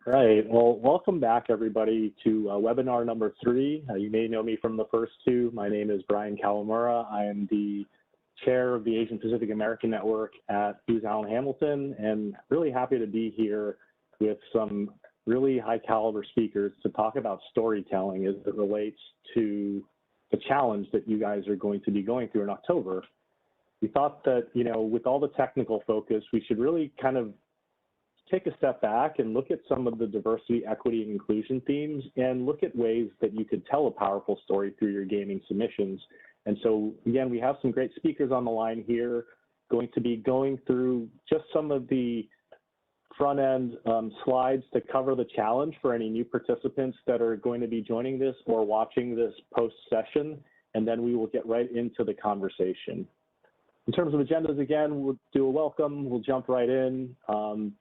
Right. Well, welcome back, everybody, to webinar number 3. You may know me from the first 2. My name is Brian Kawamura. I am the chair of the Asian Pacific American Network at Booz Allen Hamilton, and really happy to be here with some really high caliber speakers to talk about storytelling as it relates to the challenge that you guys are going to be going through in October. We thought that, with all the technical focus, we should really kind of take a step back and look at some of the diversity, equity, and inclusion themes and look at ways that you could tell a powerful story through your gaming submissions. And so, again, we have some great speakers on the line here going to be going through just some of the front-end slides to cover the challenge for any new participants that are going to be joining this or watching this post-session, and then we will get right into the conversation. In terms of agendas, again, we'll do a welcome. We'll jump right in,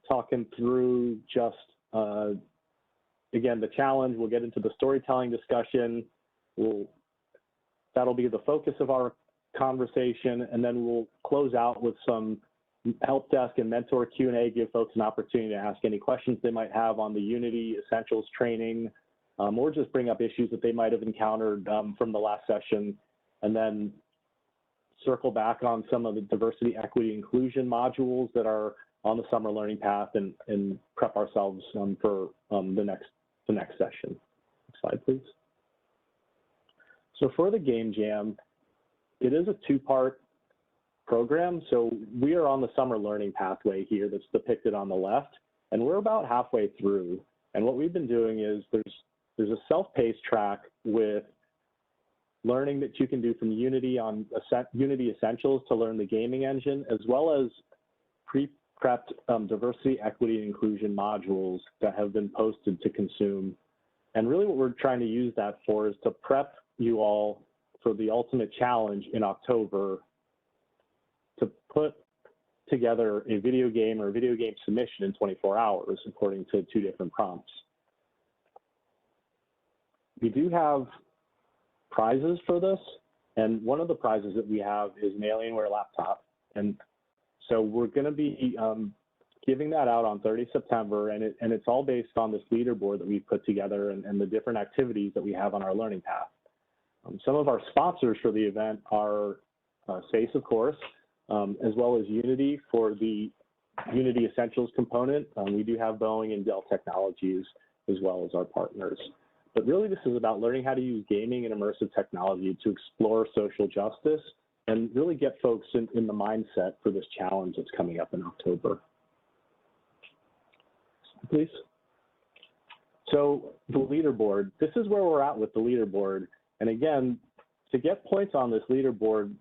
talking through just, again, the challenge. We'll get into the storytelling discussion. That'll be the focus of our conversation, and then we'll close out with some help desk and mentor Q&A, give folks an opportunity to ask any questions they might have on the Unity Essentials training, or just bring up issues that they might have encountered from the last session, and then circle back on some of the diversity, equity, inclusion modules that are on the summer learning path and prep ourselves for the next session. Next slide, please. So for the Game Jam, it is a 2-part program. So we are on the summer learning pathway here that's depicted on the left, and we're about halfway through. And what we've been doing is there's a self-paced track with learning that you can do from Unity on Unity Essentials to learn the gaming engine, as well as pre-prepped diversity, equity, and inclusion modules that have been posted to consume. And really what we're trying to use that for is to prep you all for the ultimate challenge in October to put together a video game or a video game submission in 24 hours, according to 2 different prompts. We do have prizes for this, and one of the prizes that we have is an Alienware laptop, and so we're going to be giving that out on 30 September, and it's all based on this leaderboard that we've put together and the different activities that we have on our learning path. Some of our sponsors for the event are SASE, of course, as well as Unity for the Unity Essentials component. We do have Boeing and Dell Technologies as well as our partners. But really, this is about learning how to use gaming and immersive technology to explore social justice and really get folks in the mindset for this challenge that's coming up in October. Please. So the leaderboard, this is where we're at with the leaderboard. And again, to get points on this leaderboard,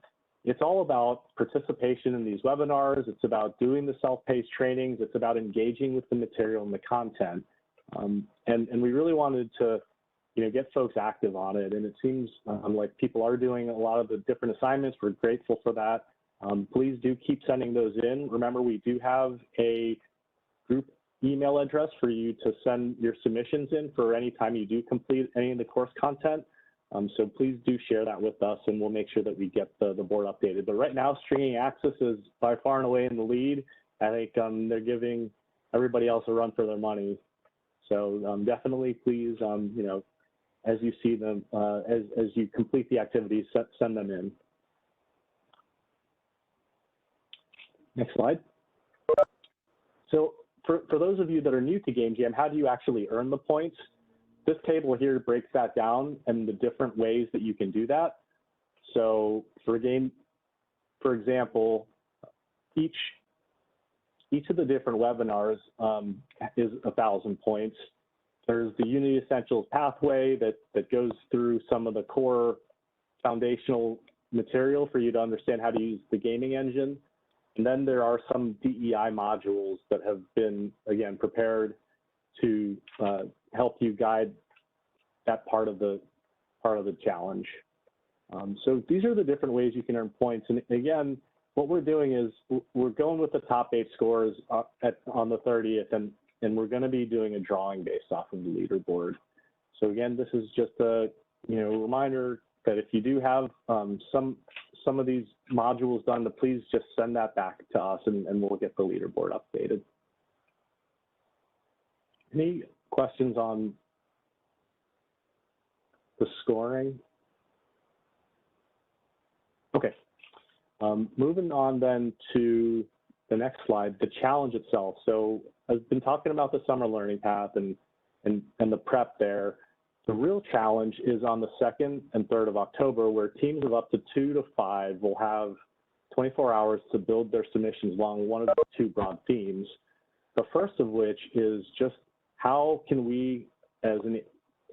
it's all about participation in these webinars. It's about doing the self-paced trainings. It's about engaging with the material and the content. And we really wanted to get folks active on it. And it seems like people are doing a lot of the different assignments. We're grateful for that. Please do keep sending those in. Remember, we do have a group email address for you to send your submissions in for any time you do complete any of the course content. So please do share that with us, and we'll make sure that we get the board updated. But right now, Stringing Access is by far and away in the lead. I think they're giving everybody else a run for their money. So definitely, please, as you see them, as you complete the activities, send them in. Next slide. So for those of you that are new to Game Jam, how do you actually earn the points? This table here breaks that down and the different ways that you can do that. So for example, each of the different webinars is 1,000 points. There's the Unity Essentials pathway that goes through some of the core foundational material for you to understand how to use the gaming engine. And then there are some DEI modules that have been, again, prepared to help you guide that part of the challenge. So these are the different ways you can earn points. And again, what we're doing is we're going with the top 8 scores on the 30th, and we're going to be doing a drawing based off of the leaderboard. So again, this is just a reminder that if you do have some of these modules done, to please just send that back to us, and we'll get the leaderboard updated. Any questions on the scoring? Okay. Moving on then to the next slide, the challenge itself. So I've been talking about the summer learning path and the prep there. The real challenge is on the 2nd and 3rd of October, where teams of up to 2 to 5 will have 24 hours to build their submissions along one of the 2 broad themes. The first of which is just how can we, as an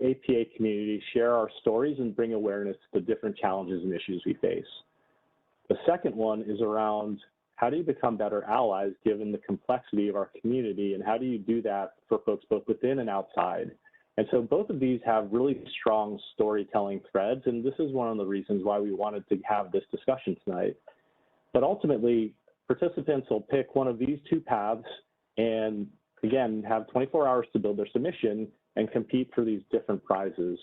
APA community, share our stories and bring awareness to the different challenges and issues we face. The second one is around how do you become better allies given the complexity of our community, and how do you do that for folks both within and outside? And so both of these have really strong storytelling threads, and this is one of the reasons why we wanted to have this discussion tonight. But ultimately, participants will pick one of these 2 paths and, again, have 24 hours to build their submission and compete for these different prizes.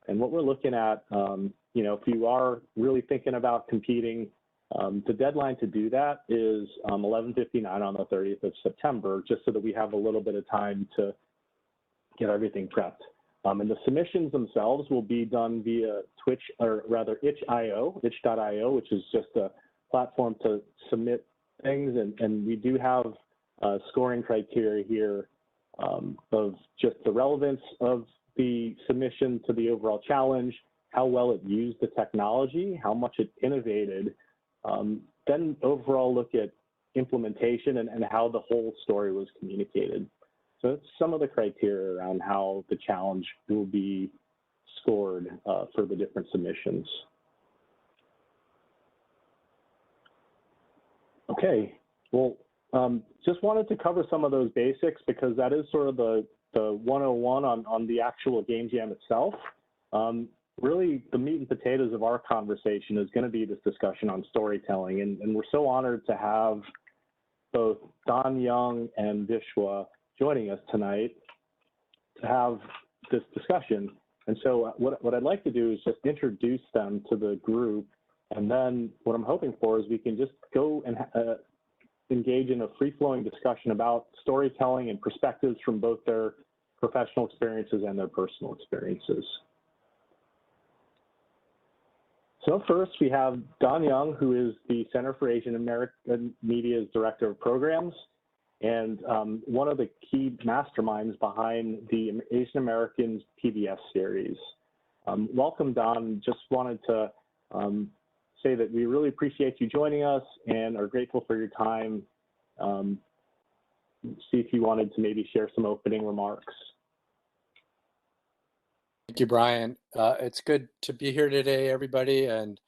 And what we're looking at, you know, if you are really thinking about competing, the deadline to do that is 11:59 on the 30th of September, just so that we have a little bit of time to get everything prepped. And the submissions themselves will be done via Twitch, or rather itch.io, which is just a platform to submit things. And we do have scoring criteria here of just the relevance of the submission to the overall challenge, how well it used the technology, how much it innovated, then overall look at implementation and how the whole story was communicated. So it's some of the criteria around how the challenge will be scored for the different submissions. Okay, well, just wanted to cover some of those basics because that is sort of the 101 on the actual game jam itself. Really, the meat and potatoes of our conversation is going to be this discussion on storytelling, and we're so honored to have both Don Young and Vishwa joining us tonight to have this discussion. And so what I'd like to do is just introduce them to the group, and then what I'm hoping for is we can just go and engage in a free-flowing discussion about storytelling and perspectives from both their professional experiences and their personal experiences. So first we have Don Young, who is the Center for Asian American Media's Director of Programs, and one of the key masterminds behind the Asian Americans PBS series. Welcome, Don. Just wanted to say that we really appreciate you joining us and are grateful for your time. See if you wanted to maybe share some opening remarks. Thank you, Brian. It's good to be here today, everybody, and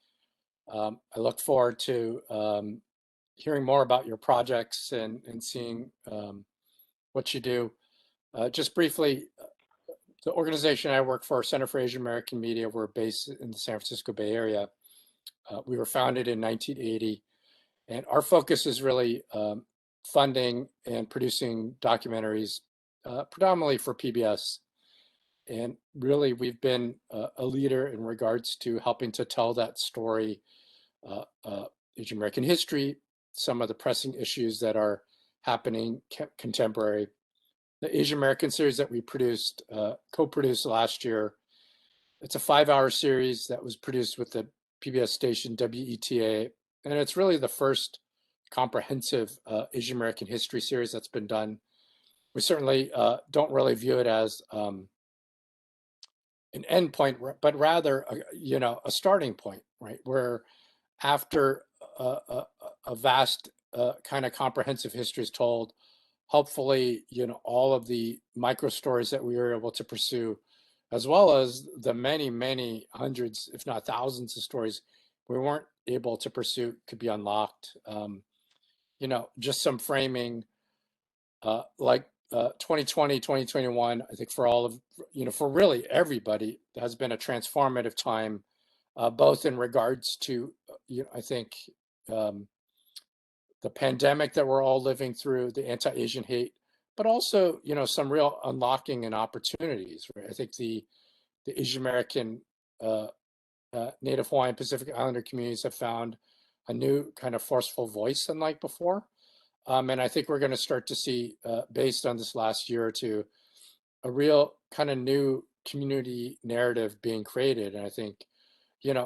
I look forward to hearing more about your projects and seeing what you do. Just briefly, the organization I work for, Center for Asian American Media, we're based in the San Francisco Bay Area. We were founded in 1980, and our focus is really funding and producing documentaries, predominantly for PBS. And really, we've been a leader in regards to helping to tell that story, Asian American history, some of the pressing issues that are happening contemporary. The Asian American series that we produced, co-produced last year, it's a 5-hour series that was produced with the PBS station WETA, and it's really the first comprehensive Asian American history series that's been done. We certainly don't really view it as an end point, but rather, you know, a starting point, right? Where after a vast kind of comprehensive history is told, hopefully, you know, all of the micro stories that we were able to pursue, as well as the many, many hundreds, if not thousands of stories we weren't able to pursue could be unlocked. You know, just some framing, like 2020, 2021, I think for all of, you know, for really everybody has been a transformative time, both in regards to, you know, I think the pandemic that we're all living through, the anti-Asian hate, but also, you know, some real unlocking and opportunities, right? I think the Asian American, Native Hawaiian, Pacific Islander communities have found a new kind of forceful voice unlike before. And I think we're going to start to see, based on this last year or two, a real kind of new community narrative being created. And I think,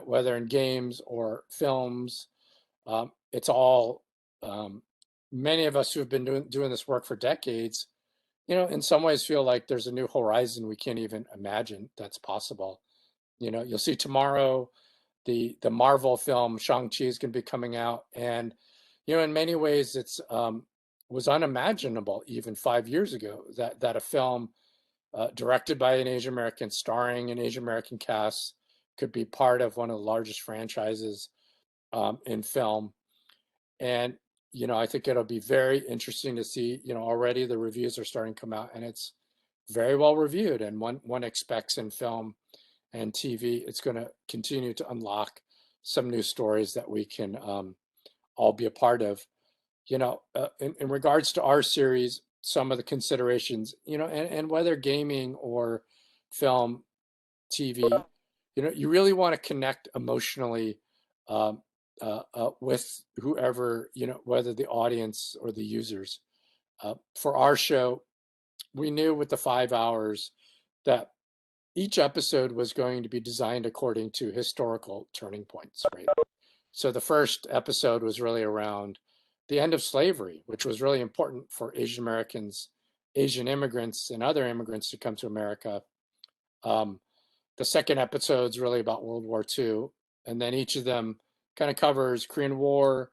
whether in games or films, it's all, many of us who have been doing this work for decades, in some ways feel like there's a new horizon we can't even imagine that's possible. You'll see tomorrow the Marvel film Shang-Chi is going to be coming out, and in many ways it's was unimaginable even 5 years ago that a film directed by an Asian American, starring an Asian American cast, could be part of one of the largest franchises in film. And I think it'll be very interesting to see. Already the reviews are starting to come out, and it's very well reviewed. And one expects in film and TV, it's going to continue to unlock some new stories that we can all be a part of. In regards to our series, some of the considerations, and whether gaming or film, TV, you really want to connect emotionally um, with whoever, whether the audience or the users. For our show, we knew with the 5 hours that each episode was going to be designed according to historical turning points, right? So the first episode was really around the end of slavery, which was really important for Asian Americans, Asian immigrants, and other immigrants to come to America. The second episode is really about World War II, and then each of them kind of covers Korean War,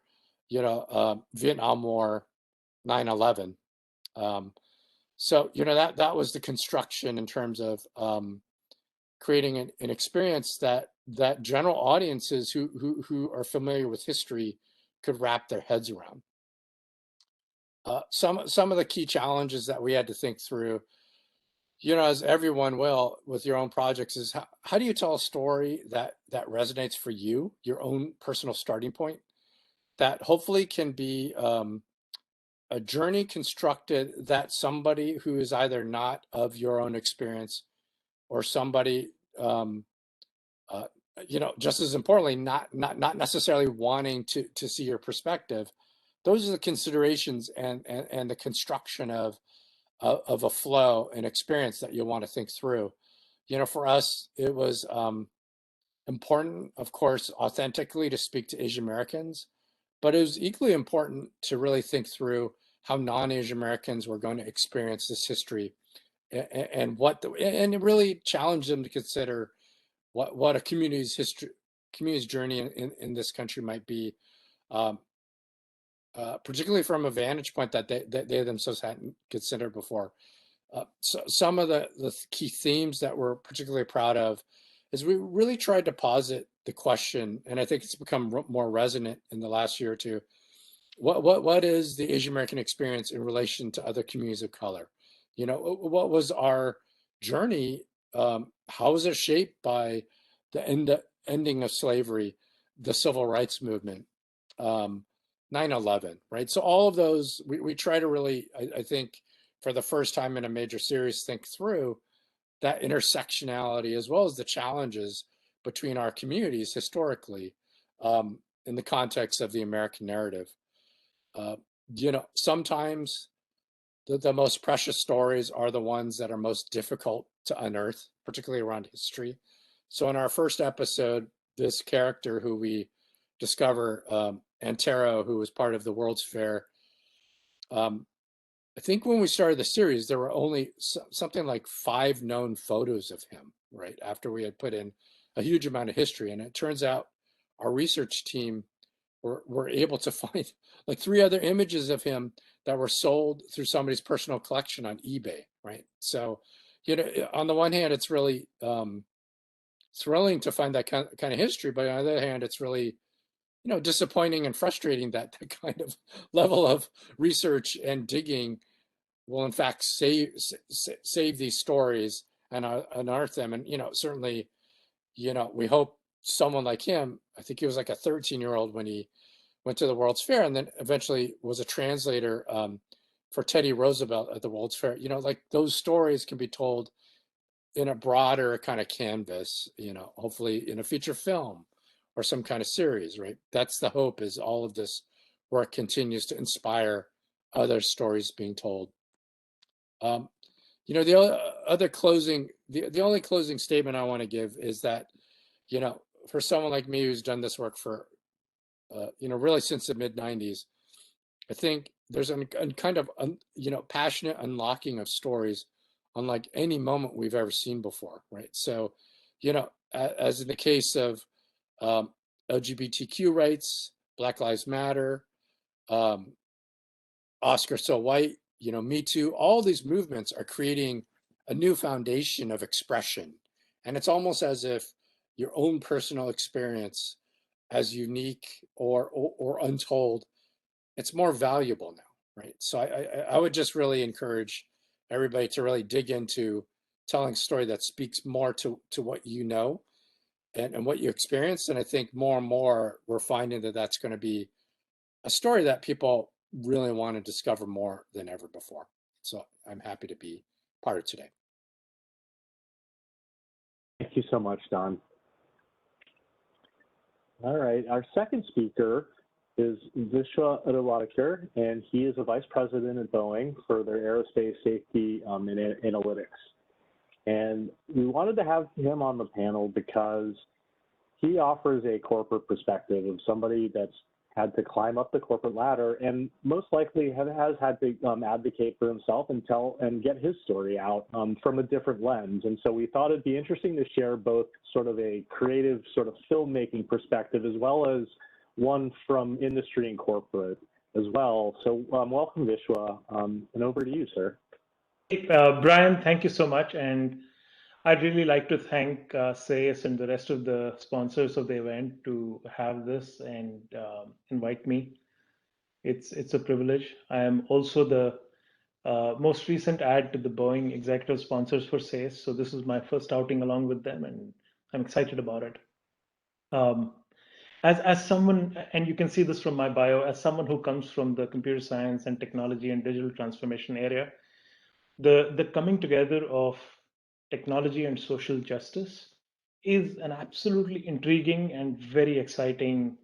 Vietnam War, 9/11. So that was the construction in terms of creating an experience that general audiences who are familiar with history could wrap their heads around. Some of the key challenges that we had to think through, as everyone will with your own projects, is how do you tell a story that resonates for you, your own personal starting point, that hopefully can be a journey constructed that somebody who is either not of your own experience or somebody uh, just as importantly, not necessarily wanting to see your perspective. Those are the considerations and the construction of a flow and experience that you'll want to think through. For us, it was important, of course, authentically to speak to Asian Americans, but it was equally important to really think through how non-Asian Americans were going to experience this history and and really challenge them to consider what a community's journey in this country might be, um, particularly from a vantage point that they themselves hadn't considered before. So some of the key themes that we're particularly proud of is we really tried to posit the question, and I think it's become more resonant in the last year or two. What is the Asian American experience in relation to other communities of color? What was our journey? How was it shaped by the ending of slavery, the civil rights movement, 9/11, right? So all of those, we try to really, I think, for the first time in a major series, think through that intersectionality as well as the challenges between our communities historically in the context of the American narrative. Uh, sometimes the most precious stories are the ones that are most difficult to unearth, particularly around history. So in our first episode, this character who we discover, Antero, who was part of the World's Fair, um, I think when we started the series, there were only something like 5 known photos of him, right? After we had put in a huge amount of history. And it turns out our research team were able to find like 3 other images of him that were sold through somebody's personal collection on eBay, right? So, on the one hand, it's really thrilling to find that kind of history, but on the other hand, it's really disappointing and frustrating that that kind of level of research and digging will in fact save these stories and unearth them. And certainly, we hope someone like him. I think he was like a 13-year-old when he went to the World's Fair, and then eventually was a translator for Teddy Roosevelt at the World's Fair. Like those stories can be told in a broader kind of canvas, hopefully in a feature film or some kind of series, right? That's the hope, is all of this work continues to inspire other stories being told. Um, the only closing statement I want to give is that, for someone like me who's done this work for, really since the mid 90s, I think there's a kind of, passionate unlocking of stories unlike any moment we've ever seen before, right? So, as in the case of LGBTQ rights, Black Lives Matter, um, Oscar So White, Me Too, all these movements are creating a new foundation of expression. And it's almost as if your own personal experience, as unique or untold, it's more valuable now, right? So I would just really encourage everybody to really dig into telling a story that speaks more to what you know and what you experience. And I think more and more we're finding that that's going to be a story that people really want to discover more than ever before. So I'm happy to be part of today. Thank you so much, Don. All right, our second speaker is Vishwa Uddanwadiker, and he is a vice president at Boeing for their aerospace safety and analytics. And we wanted to have him on the panel because he offers a corporate perspective of somebody that's had to climb up the corporate ladder and most likely has had to advocate for himself and get his story out from a different lens. And so we thought it'd be interesting to share both sort of a creative sort of filmmaking perspective as well as one from industry and corporate as well. So welcome, Vishwa, and over to you, sir. Brian, thank you so much. And I'd really like to thank SASE and the rest of the sponsors of the event to have this and invite me. It's a privilege. I am also the most recent add to the Boeing executive sponsors for SASE. So this is my first outing along with them, and I'm excited about it. As someone, and you can see this from my bio, as someone who comes from the computer science and technology and digital transformation area, the coming together of technology and social justice is an absolutely intriguing and very exciting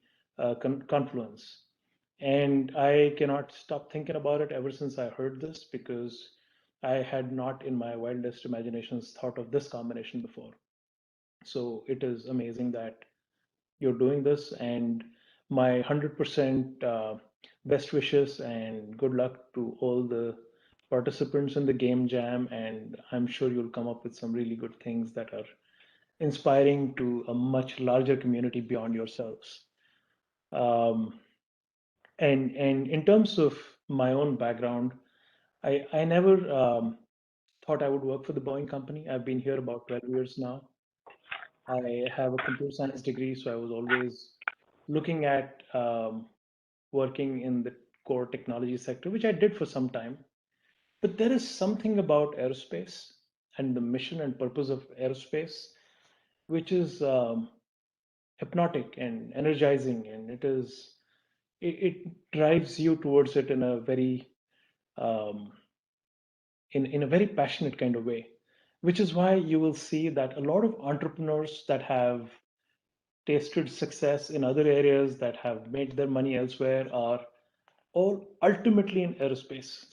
confluence. And I cannot stop thinking about it ever since I heard this, because I had not in my wildest imaginations thought of this combination before. So it is amazing that you're doing this, and my 100% best wishes and good luck to all the participants in the game jam, and I'm sure you'll come up with some really good things that are inspiring to a much larger community beyond yourselves. And in terms of my own background, I never thought I would work for the Boeing company. I've been here about 12 years now. I have a computer science degree, so I was always looking at working in the core technology sector, which I did for some time. But there is something about aerospace and the mission and purpose of aerospace, which is hypnotic and energizing, and it drives you towards it in a very in a very passionate kind of way, which is why you will see that a lot of entrepreneurs that have tasted success in other areas, that have made their money elsewhere, are all ultimately in aerospace.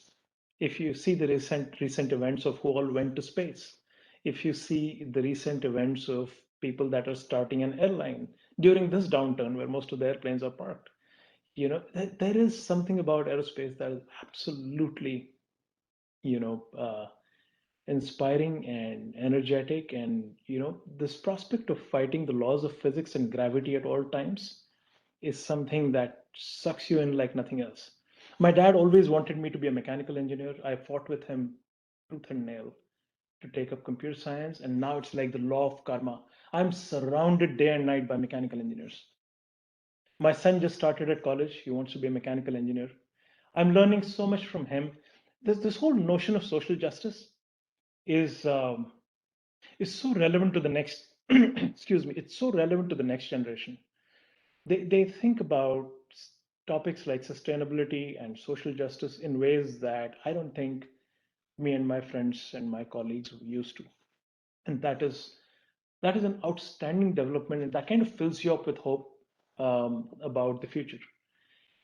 If you see the recent events of who all went to space, if you see the recent events of people that are starting an airline during this downturn where most of the airplanes are parked, there is something about aerospace that is absolutely, inspiring and energetic. And this prospect of fighting the laws of physics and gravity at all times is something that sucks you in like nothing else. My dad always wanted me to be a mechanical engineer. I fought with him tooth and nail to take up computer science, and now it's like the law of karma. I'm surrounded day and night by mechanical engineers. My son just started at college. He wants to be a mechanical engineer. I'm learning so much from him. This whole notion of social justice is so relevant to the next excuse me, it's so relevant to the next generation. They think about topics like sustainability and social justice in ways that I don't think me and my friends and my colleagues used to. And that is an outstanding development, and that kind of fills you up with hope about the future.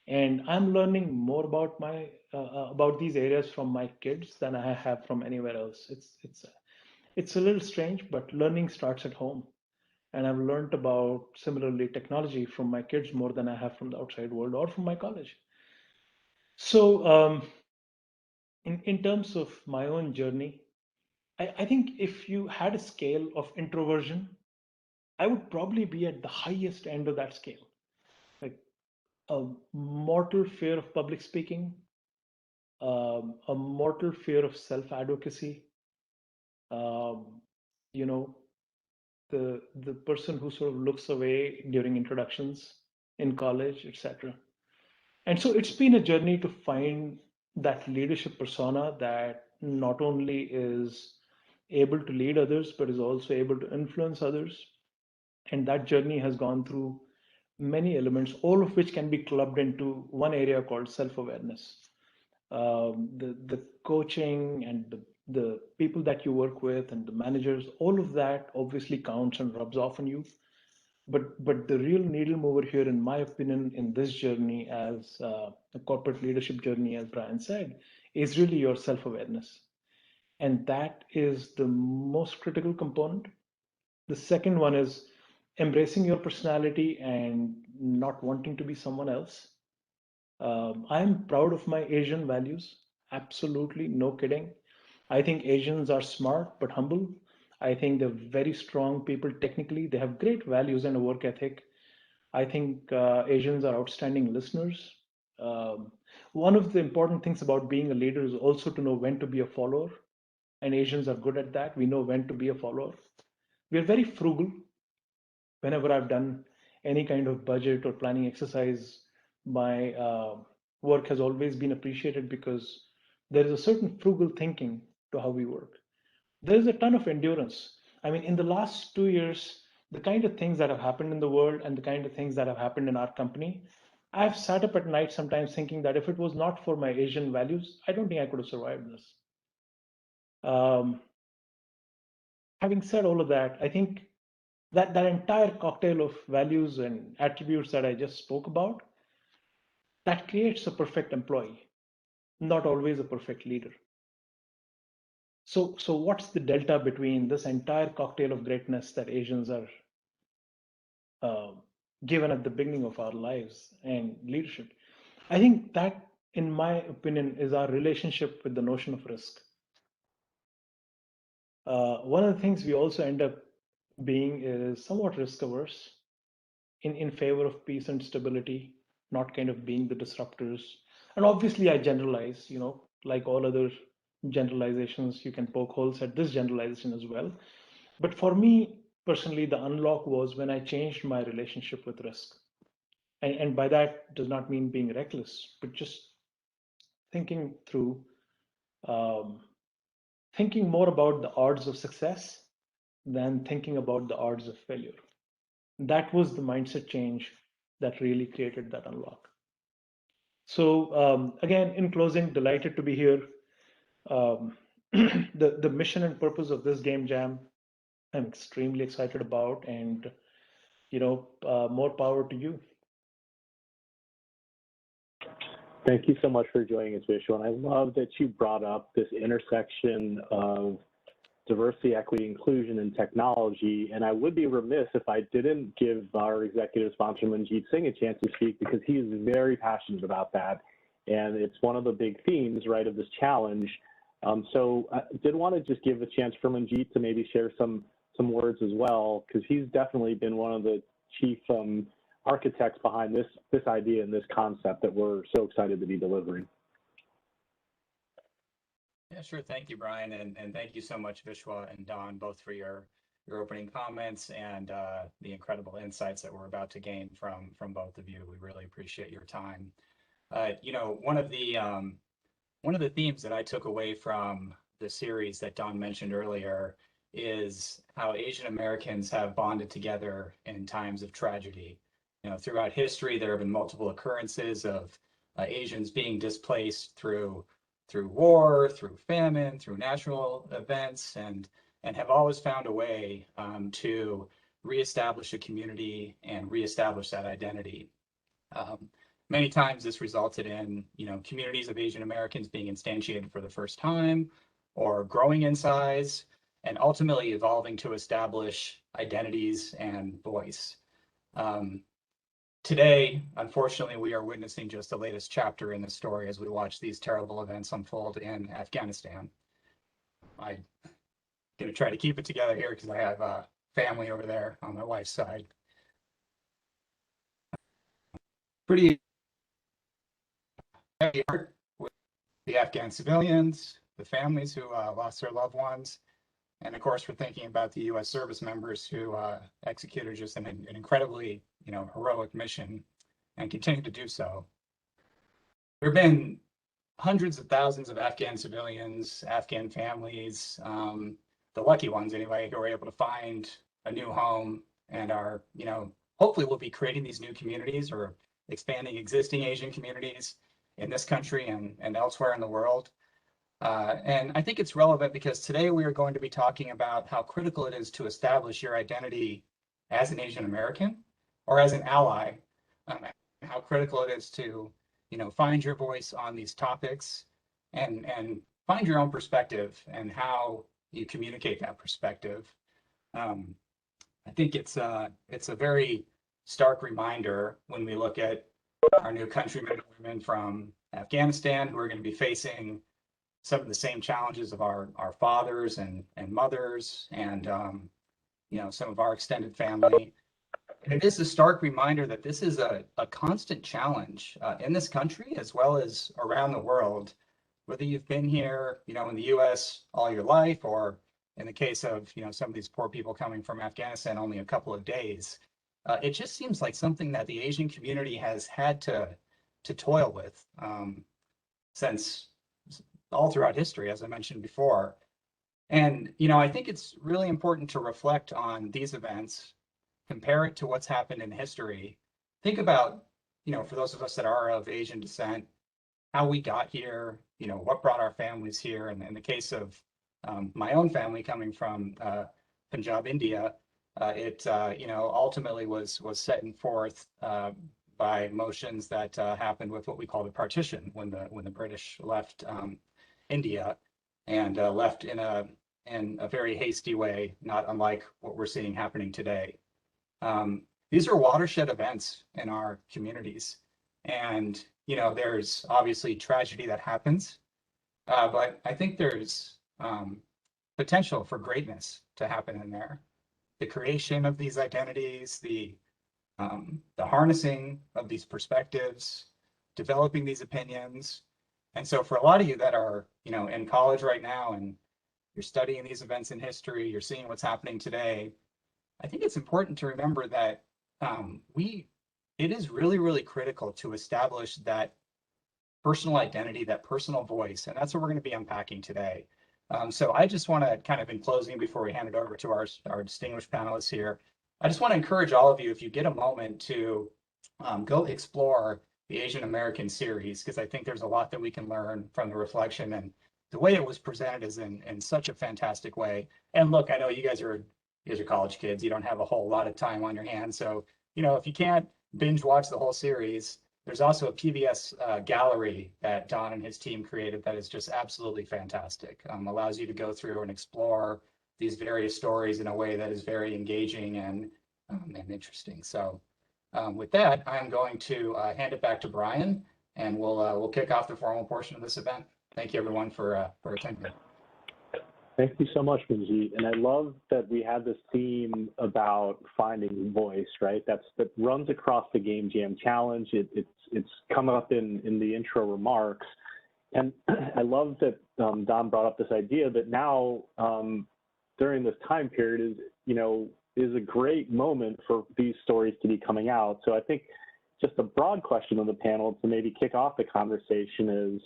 And I'm learning more about about these areas from my kids than I have from anywhere else. It's a little strange, but learning starts at home. And I've learned about similarly technology from my kids more than I have from the outside world or from my college. So in terms of my own journey, I think if you had a scale of introversion, I would probably be at the highest end of that scale. Like a mortal fear of public speaking, a mortal fear of self-advocacy, um, you know, the person who sort of looks away during introductions in college, etc. And so it's been a journey to find that leadership persona that not only is able to lead others, but is also able to influence others. And that journey has gone through many elements, all of which can be clubbed into one area called self-awareness. The coaching and the people that you work with and the managers, all of that obviously counts and rubs off on you. But the real needle mover here, in my opinion, in this journey as a corporate leadership journey, as Brian said, is really your self-awareness. And that is the most critical component. The second one is embracing your personality and not wanting to be someone else. I'm proud of my Asian values. Absolutely, no kidding. I think Asians are smart but humble. I think they're very strong people technically. They have great values and a work ethic. I think Asians are outstanding listeners. Um, One of the important things about being a leader is also to know when to be a follower, and Asians are good at that. We know when to be a follower. We're very frugal. Whenever I've done any kind of budget or planning exercise, my work has always been appreciated because there is a certain frugal thinking to how we work. There is a ton of endurance. I mean, in the last 2 years, the kind of things that have happened in the world and the kind of things that have happened in our company, I've sat up at night sometimes thinking that if it was not for my Asian values, I don't think I could have survived this. Um, Having said all of that, I think that entire cocktail of values and attributes that I just spoke about, that creates a perfect employee, not always a perfect leader. So what's the delta between this entire cocktail of greatness that Asians are uh, given at the beginning of our lives and leadership? I think that, in my opinion, is our relationship with the notion of risk. One of the things we also end up being is somewhat risk averse in favor of peace and stability, not kind of being the disruptors. And obviously, I generalize, like all other generalizations, you can poke holes at this generalization as well. But for me personally, the unlock was when I changed my relationship with risk. And by that does not mean being reckless, but just thinking through, um, thinking more about the odds of success than thinking about the odds of failure. That was the mindset change that really created that unlock. So again, in closing, delighted to be here. Um, the mission and purpose of this game jam, I'm extremely excited about, and more power to you. Thank you so much for joining us, Vishwa. And I love that you brought up this intersection of diversity, equity, inclusion, and technology. And I would be remiss if I didn't give our executive sponsor, Manjeet Singh, a chance to speak, because he is very passionate about that. And it's one of the big themes, right, of this challenge. So I did want to just give a chance for Manjeet to maybe share some words as well, because he's definitely been one of the chief architects behind this idea and this concept that we're so excited to be delivering. Yeah, sure. Thank you, Brian, and thank you so much, Vishwa and Don, both for your opening comments and the incredible insights that we're about to gain from both of you. We really appreciate your time. One of the themes that I took away from the series that Don mentioned earlier is how Asian Americans have bonded together in times of tragedy. Throughout history, there have been multiple occurrences of Asians being displaced through war, through famine, through natural events, and have always found a way to reestablish a community and reestablish that identity. Many times this resulted in, communities of Asian Americans being instantiated for the first time or growing in size and ultimately evolving to establish identities and voice. Today, unfortunately, we are witnessing just the latest chapter in the story as we watch these terrible events unfold in Afghanistan. I'm going to try to keep it together here because I have family over there on my wife's side. Pretty heavy heart with the Afghan civilians, the families who lost their loved ones, and of course, we're thinking about the U.S. service members who executed just an incredibly, heroic mission and continue to do so. There have been hundreds of thousands of Afghan civilians, Afghan families, the lucky ones anyway, who are able to find a new home and are, hopefully will be creating these new communities or expanding existing Asian communities in this country and elsewhere in the world. And I think it's relevant because today we are going to be talking about how critical it is to establish your identity as an Asian American or as an ally, how critical it is to, find your voice on these topics and find your own perspective and how you communicate that perspective. I think it's a very stark reminder when we look at our new countrymen and women from Afghanistan who are going to be facing some of the same challenges of our fathers and mothers and some of our extended family. And it is a stark reminder that this is a constant challenge in this country as well as around the world, whether you've been here, in the US all your life, or in the case of, some of these poor people coming from Afghanistan only a couple of days. It just seems like something that the Asian community has had to toil with since all throughout history, as I mentioned before. And, I think it's really important to reflect on these events, compare it to what's happened in history. Think about, for those of us that are of Asian descent, how we got here, what brought our families here. And in the case of my own family coming from Punjab, India, it, ultimately was setting forth by motions that happened with what we call the partition when the British left India and left in a very hasty way, not unlike what we're seeing happening today. These are watershed events in our communities, and there's obviously tragedy that happens, but I think there's potential for greatness to happen in there. The creation of these identities, the harnessing of these perspectives, developing these opinions. And so for a lot of you that are, in college right now and you're studying these events in history, you're seeing what's happening today, I think it's important to remember that it is really, really critical to establish that personal identity, that personal voice, and that's what we're going to be unpacking today. So I just want to kind of, in closing, before we hand it over to our distinguished panelists here, I just want to encourage all of you, if you get a moment, to go explore the Asian American series, because I think there's a lot that we can learn from the reflection, and the way it was presented is in such a fantastic way. And look, I know you guys are college kids, you don't have a whole lot of time on your hands, so if you can't binge watch the whole series, there's also a PBS gallery that Don and his team created that is just absolutely fantastic. Allows you to go through and explore these various stories in a way that is very engaging and interesting. So with that, I'm going to hand it back to Brian, and we'll kick off the formal portion of this event. Thank you, everyone, for attending. Thank you so much, Manjeet. And I love that we had this theme about finding voice, right? That runs across the Game Jam Challenge. It's come up in the intro remarks. And I love that Don brought up this idea that now during this time period is a great moment for these stories to be coming out. So I think just a broad question of the panel to maybe kick off the conversation is,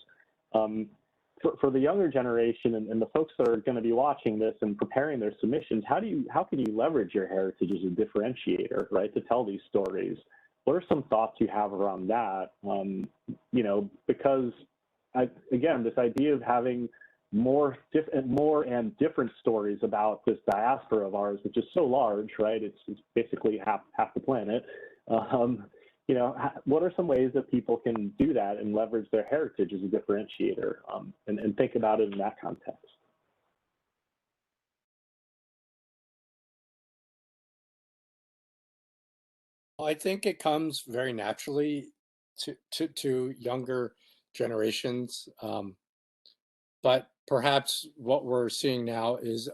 for the younger generation and the folks that are going to be watching this and preparing their submissions, how can you leverage your heritage as a differentiator, right, to tell these stories? What are some thoughts you have around that? Because again, this idea of having more and different stories about this diaspora of ours, which is so large, right? It's basically half the planet. what are some ways that people can do that and leverage their heritage as a differentiator, and think about it in that context? I think it comes very naturally to younger generations, but perhaps what we're seeing now is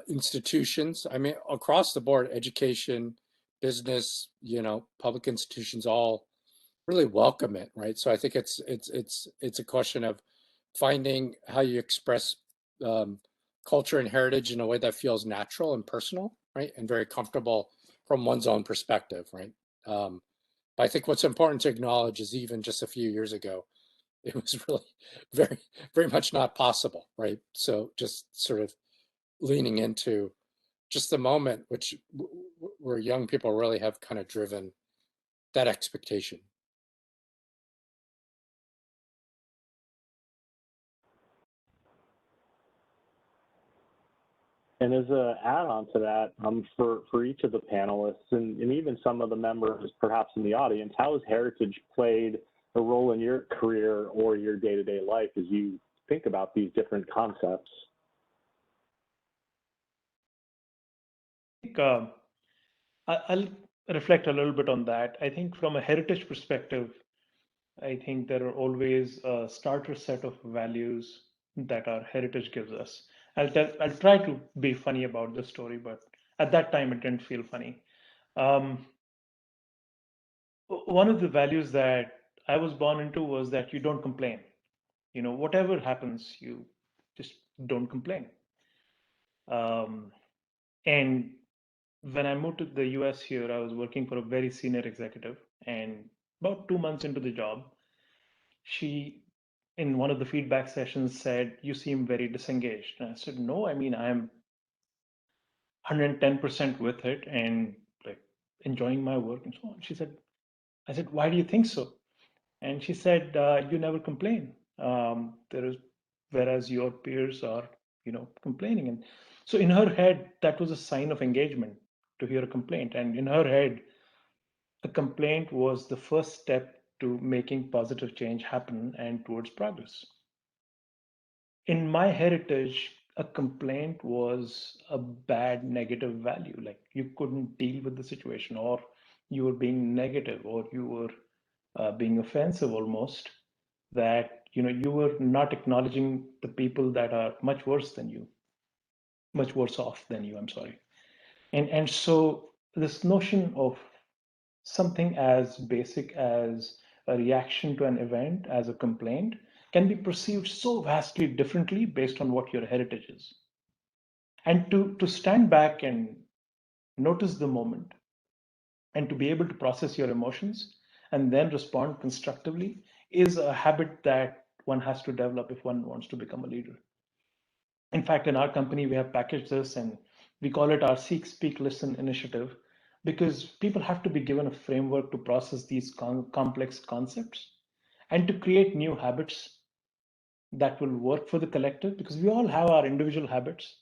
institutions. I mean, across the board, education, business, public institutions, all really welcome it, right? So I think it's a question of finding how you express culture and heritage in a way that feels natural and personal, right, and very comfortable from one's own perspective, right? But I think what's important to acknowledge is even just a few years ago, it was really very, very much not possible, right? So just sort of leaning into just the moment where young people really have kind of driven that expectation. And as an add-on to that, for each of the panelists and even some of the members perhaps in the audience, how has heritage played a role in your career or your day-to-day life as you think about these different concepts? I think I'll reflect a little bit on that. I think from a heritage perspective, I think there are always a starter set of values that our heritage gives us. I'll try to be funny about this story, but at that time it didn't feel funny. One of the values that I was born into was that you don't complain. Whatever happens, you just don't complain. And when I moved to the US here, I was working for a very senior executive, and about 2 months into the job, she, in one of the feedback sessions, said, "You seem very disengaged." And I said, "No, I mean, I'm 110% with it and like enjoying my work and so on." I said, "Why do you think so?" And she said, "You never complain. Whereas your peers are, complaining." And so in her head, that was a sign of engagement to hear a complaint. And in her head, a complaint was the first step to making positive change happen and towards progress. In my heritage, a complaint was a bad negative value. Like you couldn't deal with the situation, or you were being negative, or you were being offensive almost, that you were not acknowledging the people that are much worse than you, much worse off than you, I'm sorry. And so this notion of something as basic as a reaction to an event as a complaint can be perceived so vastly differently based on what your heritage is. And to stand back and notice the moment and to be able to process your emotions and then respond constructively is a habit that one has to develop if one wants to become a leader. In fact, in our company, we have packaged this and we call it our Seek, Speak, Listen initiative, because people have to be given a framework to process these complex concepts and to create new habits that will work for the collective, because we all have our individual habits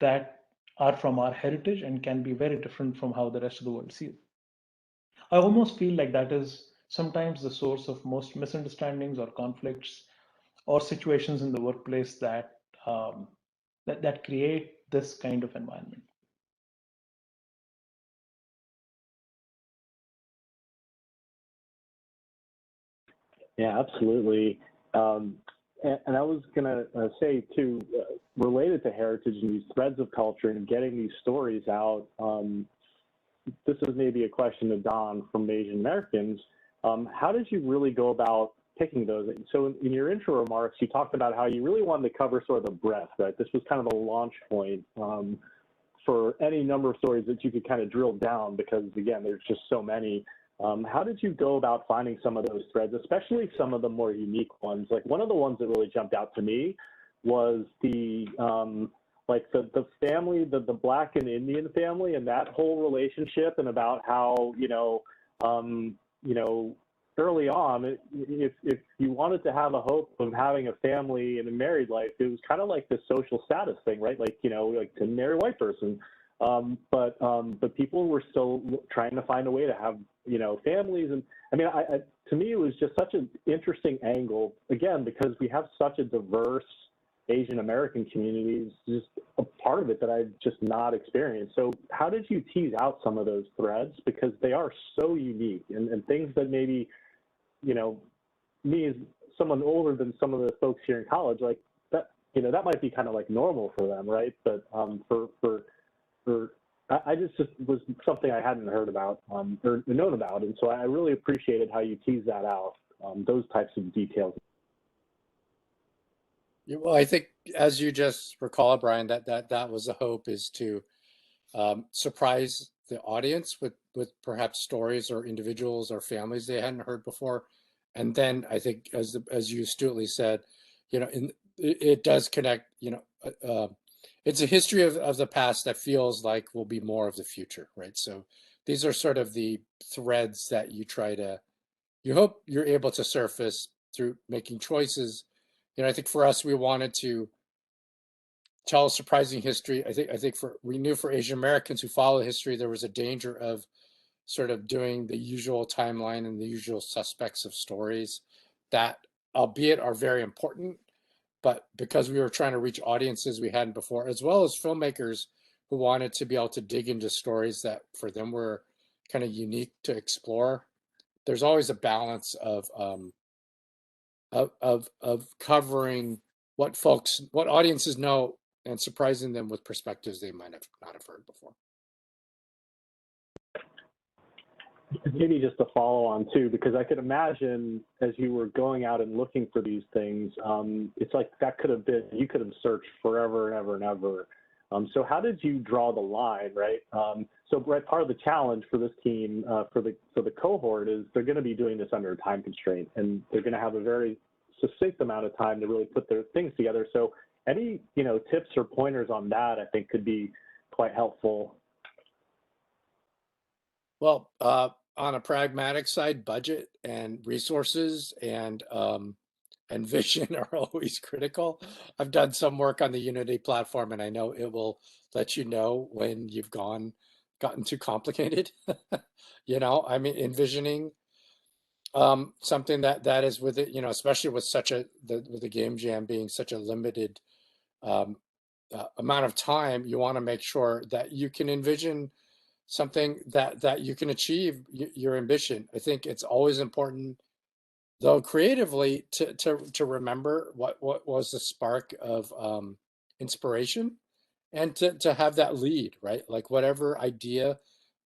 that are from our heritage and can be very different from how the rest of the world sees it. I almost feel like that is sometimes the source of most misunderstandings or conflicts or situations in the workplace that that create this kind of environment. Yeah, absolutely. And I was going to say, too, related to heritage and these threads of culture and getting these stories out, this is maybe a question to Don from Asian Americans. How did you really go about picking those? So in your intro remarks, you talked about how you really wanted to cover sort of the breadth, right? This was kind of a launch point for any number of stories that you could kind of drill down because, again, there's just so many. How did you go about finding some of those threads, especially some of the more unique ones? Like one of the ones that really jumped out to me was the family, the Black and Indian family, and that whole relationship, and about how early on, if you wanted to have a hope of having a family and a married life, it was kind of like the social status thing, right? Like like to marry a white person. But people were still trying to find a way to have, you know, families. And I mean, to me, it was just such an interesting angle, again, because we have such a diverse Asian American community, is just a part of it that I've just not experienced. So how did you tease out some of those threads? Because they are so unique, and things that maybe, you know, me as someone older than some of the folks here in college, like that, you know, that might be kind of like normal for them, right? But I just was something I hadn't heard about or known about, and so I really appreciated how you teased that out, those types of details. Well, I think, as you just recall, Brian, that was the hope, is to surprise the audience with perhaps stories or individuals or families they hadn't heard before. And then I think, as you astutely said, you know, it does connect, you know, it's a history of the past that feels like will be more of the future, right? So these are sort of the threads that you hope you're able to surface through making choices. You know, I think for us, we wanted to tell a surprising history. I think we knew for Asian Americans who follow history, there was a danger of sort of doing the usual timeline and the usual suspects of stories that, albeit are very important, but because we were trying to reach audiences we hadn't before, as well as filmmakers who wanted to be able to dig into stories that for them were kind of unique to explore, there's always a balance of covering what audiences know and surprising them with perspectives they might not have heard before. Maybe just to follow on too, because I could imagine as you were going out and looking for these things, it's like that could have been, you could have searched forever and ever and ever. So how did you draw the line, right? So Brett, part of the challenge for this team, for the cohort, is they're going to be doing this under a time constraint, and they're going to have a very succinct amount of time to really put their things together. So any, you know, tips or pointers on that, I think, could be quite helpful. Well, on a pragmatic side, budget and resources and vision are always critical. I've done some work on the Unity platform, and I know it will let you know when you've gotten too complicated. You know, I mean, envisioning something that is with it, you know, especially with with the game jam being such a limited amount of time, you want to make sure that you can envision something that you can achieve your ambition. I think it's always important, though, creatively to remember what was the spark of inspiration, and to have that lead, right? Like whatever idea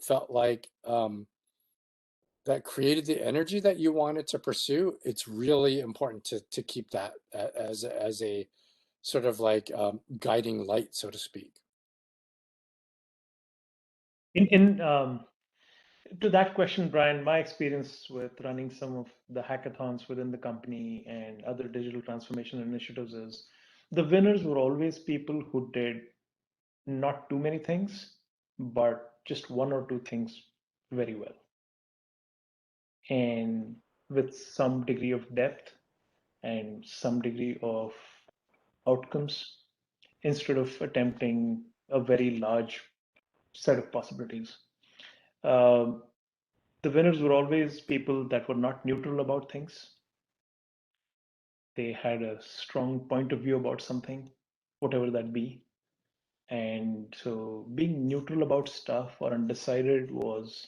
felt like that created the energy that you wanted to pursue. It's really important to keep that as a sort of like guiding light, so to speak. To that question, Brian, my experience with running some of the hackathons within the company and other digital transformation initiatives is the winners were always people who did not too many things, but just one or two things very well, and with some degree of depth and some degree of outcomes, instead of attempting a very large set of possibilities. The winners were always people that were not neutral about things. They had a strong point of view about something, whatever that be. And so being neutral about stuff or undecided was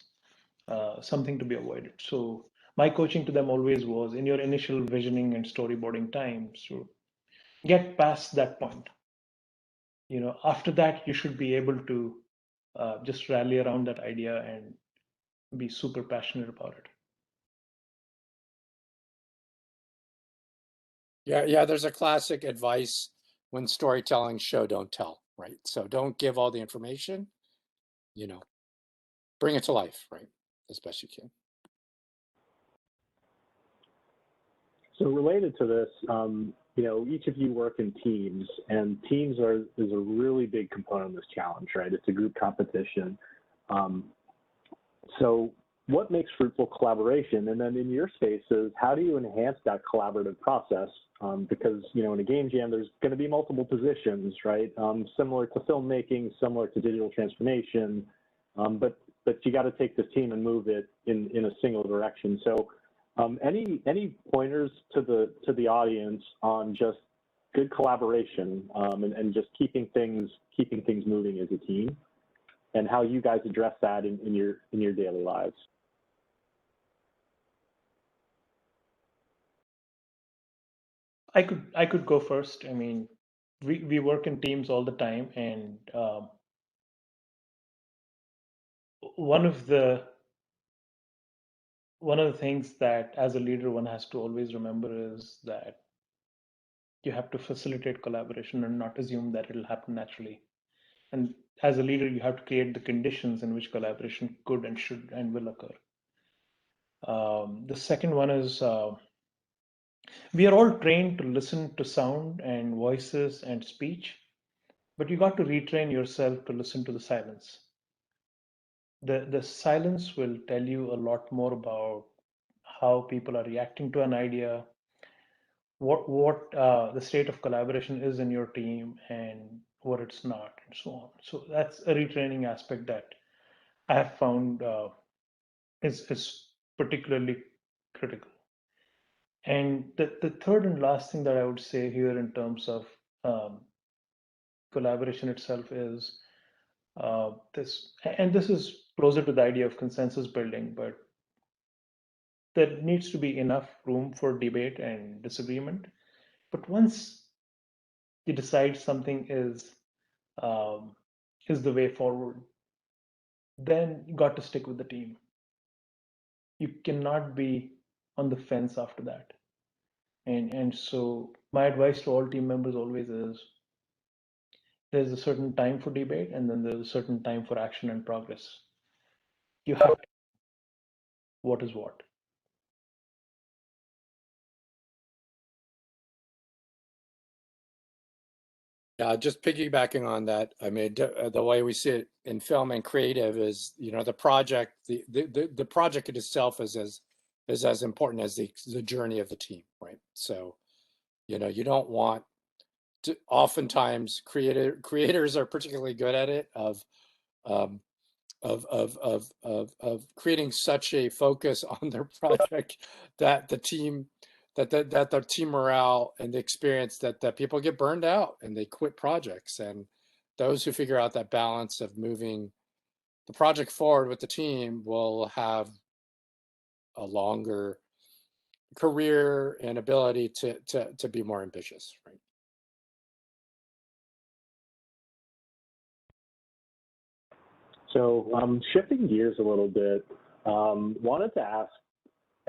something to be avoided. So my coaching to them always was, in your initial visioning and storyboarding time, so get past that point. You know, after that, you should be able to just rally around that idea and be super passionate about it. Yeah, there's a classic advice when storytelling: show, don't tell, right? So don't give all the information, you know, bring it to life, right? As best you can. So related to this, you know, each of you work in teams, and teams is a really big component of this challenge, right? It's a group competition. So what makes fruitful collaboration? And then in your spaces, how do you enhance that collaborative process because, you know, in a game jam, there's going to be multiple positions, right? Similar to filmmaking, similar to digital transformation, but you got to take this team and move it in a single direction. So any pointers to the audience on just good collaboration and just keeping things moving as a team, and how you guys address that in your daily lives? I could go first. I mean, we work in teams all the time, and one of the things that as a leader one has to always remember is that you have to facilitate collaboration and not assume that it'll happen naturally. And as a leader, you have to create the conditions in which collaboration could and should and will occur. The second one is we are all trained to listen to sound and voices and speech, but you got to retrain yourself to listen to the silence. The silence will tell you a lot more about how people are reacting to an idea, what the state of collaboration is in your team, and what it's not, and so on. So that's a retraining aspect that I have found is particularly critical. And the third and last thing that I would say here in terms of collaboration itself is this, and this is closer to the idea of consensus building, but there needs to be enough room for debate and disagreement. But once you decide something is the way forward, then you got to stick with the team. You cannot be on the fence after that. And so my advice to all team members always is there's a certain time for debate, and then there's a certain time for action and progress. You have to know what is what. Yeah, just piggybacking on that, I mean, the way we see it in film and creative is, you know, the project, the project in itself is as important as the journey of the team, right? So, you know, you don't want to, oftentimes creators are particularly good at it um, of creating such a focus on their project that the team that the team morale and the experience that people get burned out and they quit projects. And those who figure out that balance of moving the project forward with the team will have a longer career and ability to be more ambitious, right? So shifting gears a little bit, wanted to ask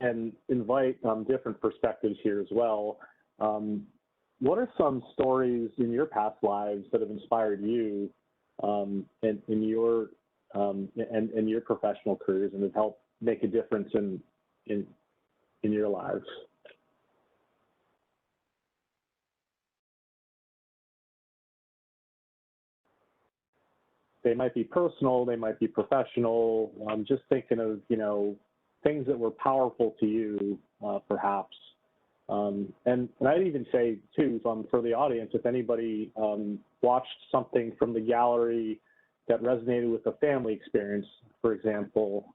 and invite different perspectives here as well. What are some stories in your past lives that have inspired you in your professional careers and have helped make a difference in your lives? They might be personal, they might be professional. I'm just thinking of, you know, things that were powerful to you, perhaps. And I'd even say, too, for the audience, if anybody watched something from the gallery that resonated with a family experience, for example,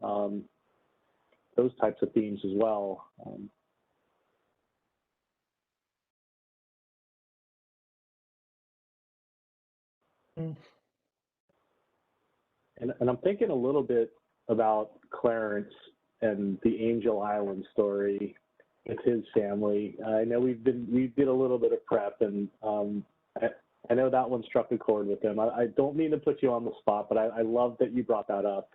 those types of themes as well. And I'm thinking a little bit about Clarence and the Angel Island story with his family. I know we did a little bit of prep, and I know that one struck a chord with him. I don't mean to put you on the spot, but I love that you brought that up.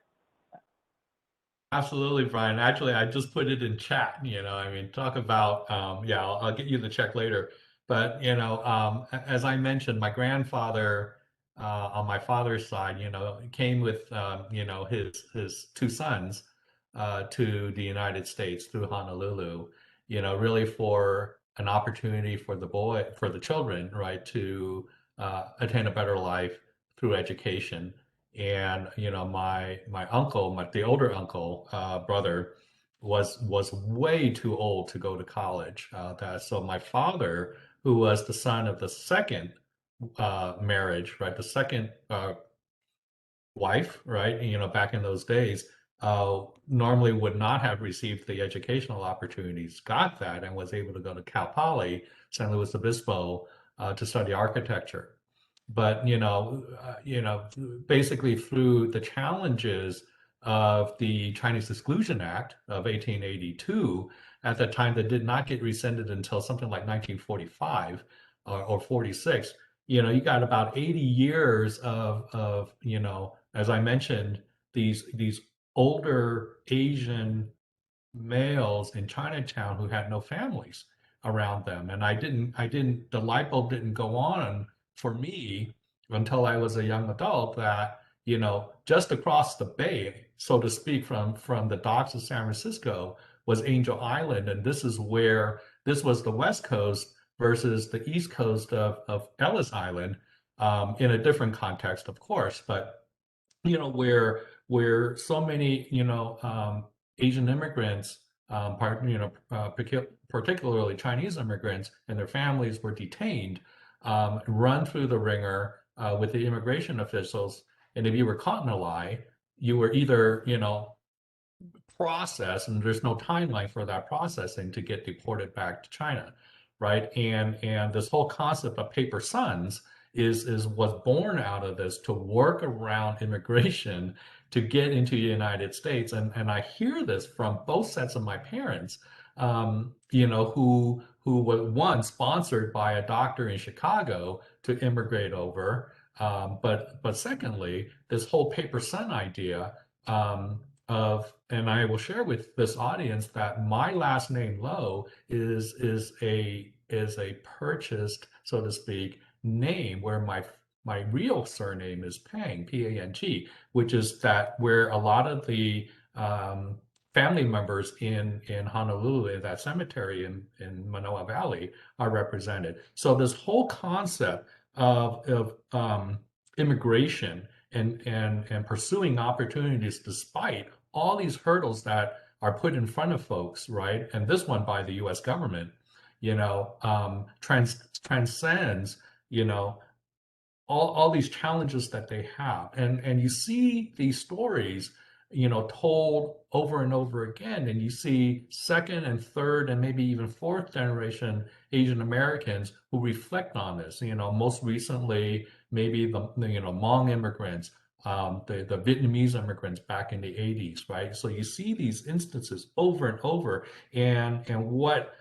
Absolutely, Brian. Actually, I just put it in chat. You know, I mean, talk about, yeah, I'll get you the check later. But, you know, as I mentioned, my grandfather on my father's side, you know, came with, you know, his two sons to the United States through Honolulu, you know, really for an opportunity for the children, right, to attain a better life through education. And you know, my uncle, the older uncle, brother, was way too old to go to college. So my father, who was the son of the second marriage, right, the second wife, right, back in those days, normally would not have received the educational opportunities, got that, and was able to go to Cal Poly, San Luis Obispo, to study architecture. But basically through the challenges of the Chinese Exclusion Act of 1882, at the time that did not get rescinded until something like 1945 or 46, you got about 80 years of as I mentioned, these older Asian males in Chinatown who had no families around them. And the light bulb didn't go on for me until I was a young adult that, just across the bay, so to speak, from the docks of San Francisco was Angel Island. And this was the West Coast versus the East Coast of Ellis Island, in a different context, of course, but where so many Asian immigrants, particularly Chinese immigrants and their families were detained, run through the ringer with the immigration officials, and if you were caught in a lie, you were either process, and there's no timeline for that processing to get deported back to China, right? And this whole concept of paper sons was born out of this to work around immigration to get into the United States. And I hear this from both sets of my parents, who was one sponsored by a doctor in Chicago to immigrate over. But secondly, this whole paper son idea, and I will share with this audience that my last name Lowe is a purchased, so to speak, name, where my real surname is Pang, P-A-N-G, which is that where a lot of the family members in Honolulu, in that cemetery in Manoa Valley, are represented. So this whole concept of immigration and pursuing opportunities despite all these hurdles that are put in front of folks, right? And this one by the U.S. government, transcends, all these challenges that they have. And you see these stories, told over and over again, and you see second and third and maybe even fourth generation Asian Americans who reflect on this. Most recently, maybe the Hmong immigrants, the Vietnamese immigrants back in the 80s, right? So you see these instances over and over, and what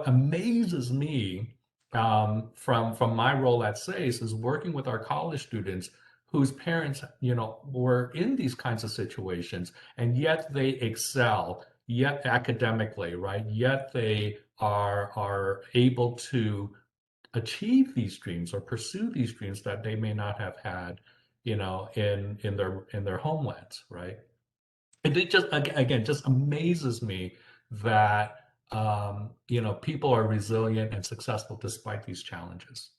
amazes me, from my role at SASE, is working with our college students whose parents, were in these kinds of situations, and yet they excel, yet academically, right? Yet they are able to achieve these dreams or pursue these dreams that they may not have had, in their homelands, right? And it just, again, just amazes me that people are resilient and successful despite these challenges.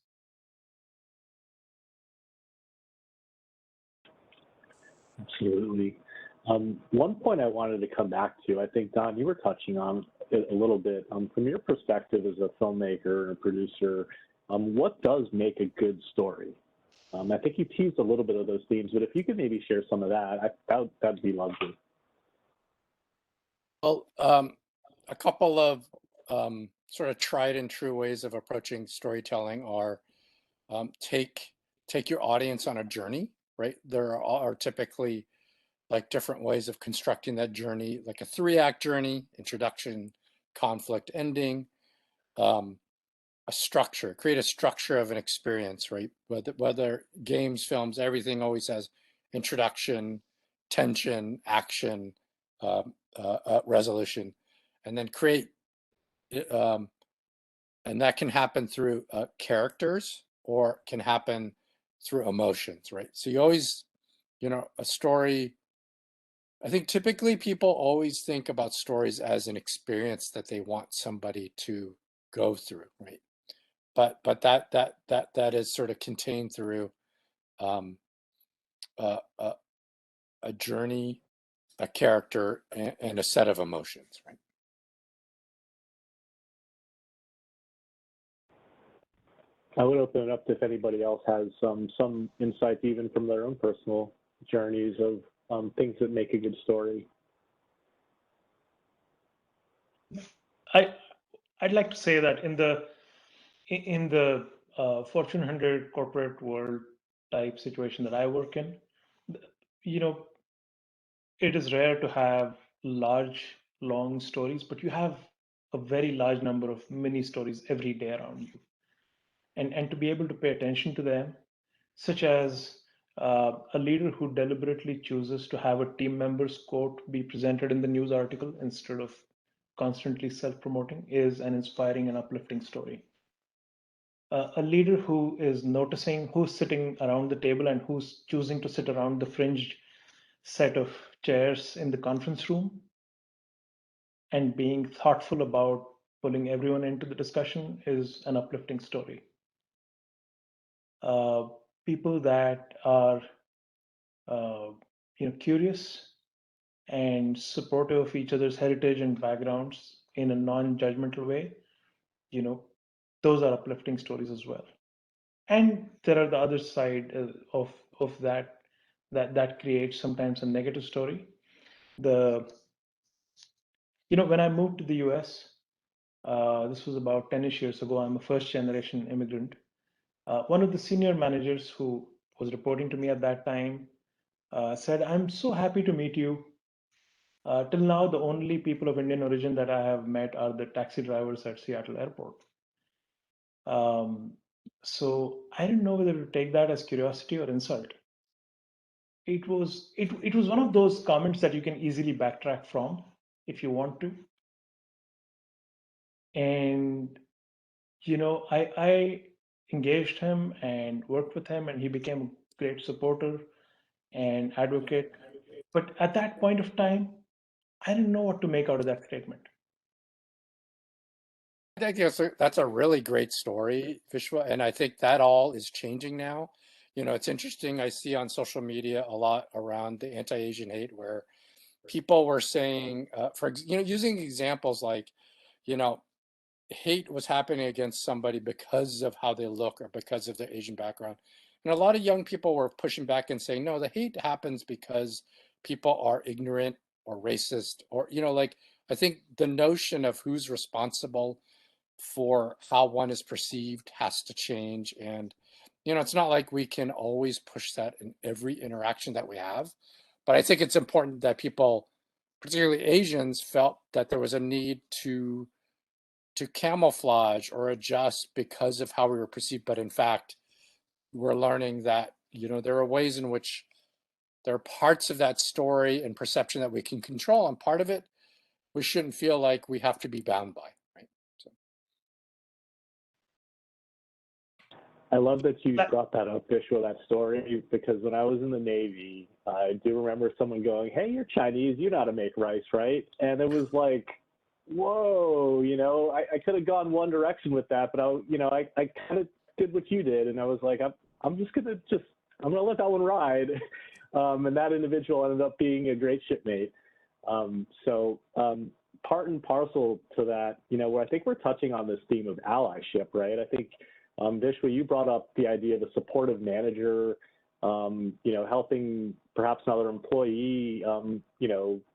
Absolutely. One point I wanted to come back to, I think, Don, you were touching on it a little bit. From your perspective as a filmmaker and a producer, what does make a good story? I think you teased a little bit of those themes, but if you could maybe share some of that, that'd be lovely. Well, a couple of sort of tried and true ways of approaching storytelling are take your audience on a journey, right? There are typically like different ways of constructing that journey, like a 3-act journey: introduction, conflict, ending. A structure, create a structure of an experience, right? Whether games, films, everything always has introduction, tension, action, resolution, and then create, and that can happen through characters, or can happen through emotions, right? So you always, a story, I think typically people always think about stories as an experience that they want somebody to go through, right? But that is sort of contained through a journey a character and a set of emotions, right? I would open it up to if anybody else has some insights, even from their own personal journeys of things that make a good story. I'd like to say that in the Fortune 100 corporate world type situation that I work in, it is rare to have large, long stories, but you have a very large number of mini stories every day around you. And to be able to pay attention to them, such as a leader who deliberately chooses to have a team member's quote be presented in the news article instead of constantly self-promoting, is an inspiring and uplifting story. A leader who is noticing who's sitting around the table and who's choosing to sit around the fringed set of chairs in the conference room and being thoughtful about pulling everyone into the discussion is an uplifting story. People that are curious and supportive of each other's heritage and backgrounds in a non-judgmental way, those are uplifting stories as well. And there are the other side of that creates sometimes a negative story. When I moved to the US, this was about 10-ish years ago. I'm a first-generation immigrant. One of the senior managers who was reporting to me at that time said, "I'm so happy to meet you. Till now, the only people of Indian origin that I have met are the taxi drivers at Seattle Airport." So I didn't know whether to take that as curiosity or insult. It was one of those comments that you can easily backtrack from if you want to. And I engaged him and worked with him, and he became a great supporter and advocate. But at that point of time, I didn't know what to make out of that statement. I think that's a really great story, Vishwa, and I think that all is changing now. It's interesting. I see on social media a lot around the anti-Asian hate, where people were saying, using examples like, hate was happening against somebody because of how they look or because of their Asian background. And a lot of young people were pushing back and saying, no, the hate happens because people are ignorant or racist, or, I think the notion of who's responsible for how one is perceived has to change. And, it's not like we can always push that in every interaction that we have. But I think it's important that people, particularly Asians, felt that there was a need to camouflage or adjust because of how we were perceived. But in fact, we're learning that, there are ways in which there are parts of that story and perception that we can control, and part of it we shouldn't feel like we have to be bound by, right? So. I love that you brought that up, Vishwa, that story, because when I was in the Navy, I do remember someone going, "Hey, you're Chinese, you know how to make rice, right?" And it was like, whoa, I could have gone one direction with that, but I kind of did what you did, and I was like, I'm gonna let that one ride, and that individual ended up being a great shipmate. Part and parcel to that, where I think we're touching on this theme of allyship, right? I think, Vishwa, you brought up the idea of a supportive manager, helping perhaps another employee,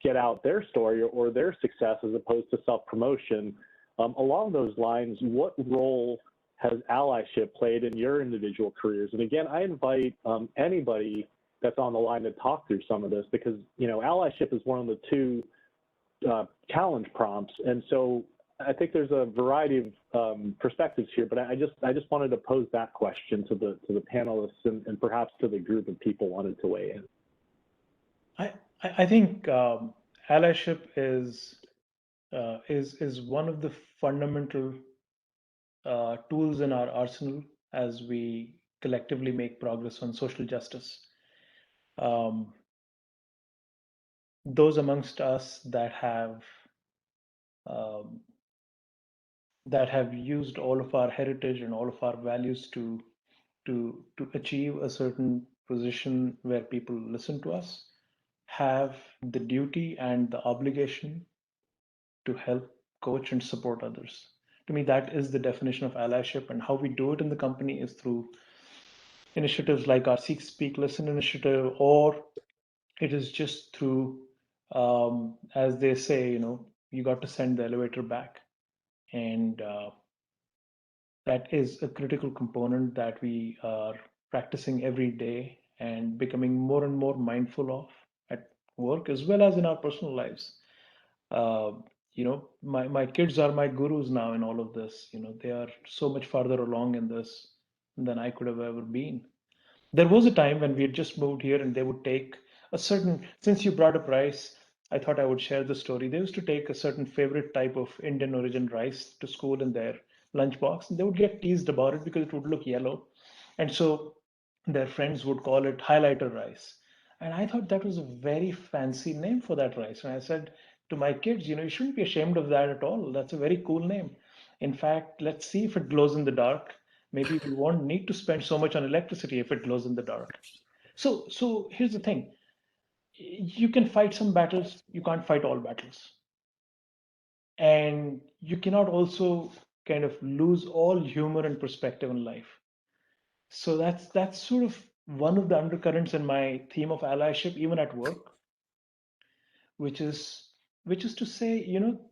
get out their story or their success as opposed to self-promotion. Along those lines, what role has allyship played in your individual careers? And again, I invite anybody that's on the line to talk through some of this, because, allyship is one of the two challenge prompts. And so I think there's a variety of perspectives here, but I just wanted to pose that question to the panelists and perhaps to the group of people wanted to weigh in. I think allyship is one of the fundamental tools in our arsenal as we collectively make progress on social justice. Those amongst us that have used all of our heritage and all of our values to achieve a certain position where people listen to us, have the duty and the obligation to help coach and support others. To me, that is the definition of allyship, and how we do it in the company is through initiatives like our Seek, Speak, Listen initiative, or it is just through, as they say, you got to send the elevator back. And that is a critical component that we are practicing every day and becoming more and more mindful of at work as well as in our personal lives. Uh, my kids are my gurus now in all of this. They are so much farther along in this than I could have ever been. There was a time when we had just moved here and they would take a certain, since you brought up rice, I thought I would share the story. They used to take a certain favorite type of Indian origin rice to school in their lunchbox, and they would get teased about it because it would look yellow. And so their friends would call it highlighter rice. And I thought that was a very fancy name for that rice. And I said to my kids, you shouldn't be ashamed of that at all. That's a very cool name. In fact, let's see if it glows in the dark. Maybe we won't need to spend so much on electricity if it glows in the dark. So here's the thing. You can fight some battles, you can't fight all battles. And you cannot also kind of lose all humor and perspective in life. So that's sort of one of the undercurrents in my theme of allyship, even at work, which is to say,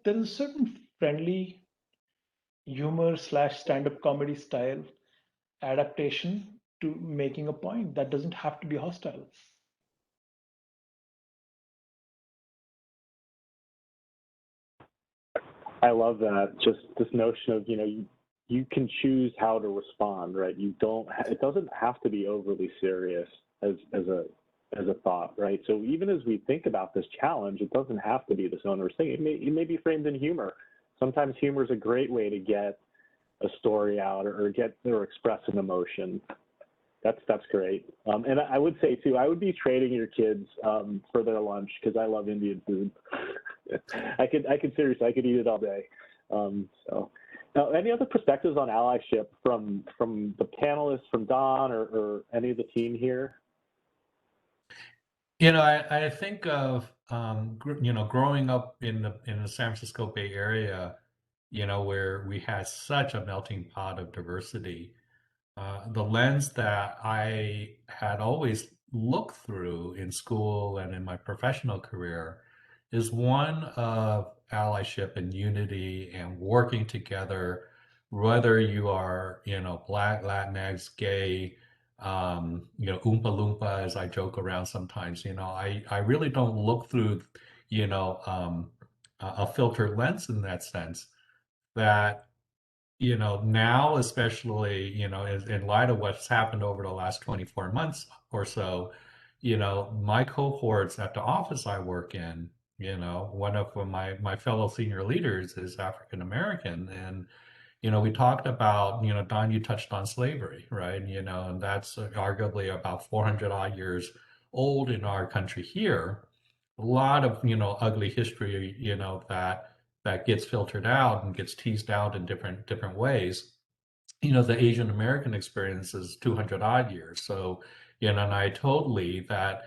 there is a certain friendly humor slash stand-up comedy style adaptation to making a point that doesn't have to be hostile. I love that. Just this notion of, you can choose how to respond, right? It doesn't have to be overly serious as a thought, right? So even as we think about this challenge, it doesn't have to be this onerous thing. It may be framed in humor. Sometimes humor is a great way to get a story out or express an emotion. That's great. And I would say too, I would be trading your kids for their lunch because I love Indian food. I could seriously, I could eat it all day. So now, any other perspectives on allyship from the panelists, from Don or any of the team here? I think of growing up in the San Francisco Bay Area, where we had such a melting pot of diversity. The lens that I had always looked through in school and in my professional career is one of allyship and unity and working together, whether you are, Black, Latinx, gay, Oompa Loompa, as I joke around sometimes. I really don't look through, a filtered lens in that sense. That now, especially, in light of what's happened over the last 24 months or so, my cohorts at the office I work in, one of my fellow senior leaders is African American. And, we talked about, Don, you touched on slavery, right? And that's arguably about 400 odd years old in our country here. A lot of, ugly history, that gets filtered out and gets teased out in different ways. The Asian American experience is 200 odd years. So, and I totally that,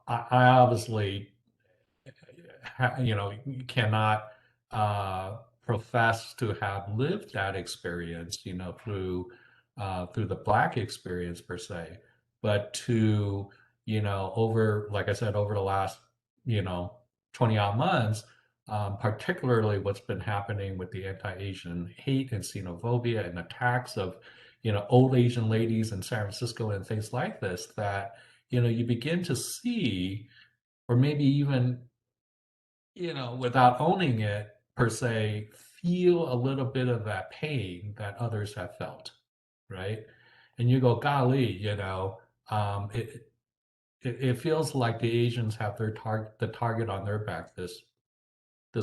I obviously, cannot profess to have lived that experience, through the Black experience per se, but to, like I said, over the last, 20 odd months, particularly what's been happening with the anti-Asian hate and xenophobia and attacks of, old Asian ladies in San Francisco and things like this, that, you begin to see, or maybe even, without owning it per se, feel a little bit of that pain that others have felt, right? And you go, golly, it feels like the Asians have the target on their back this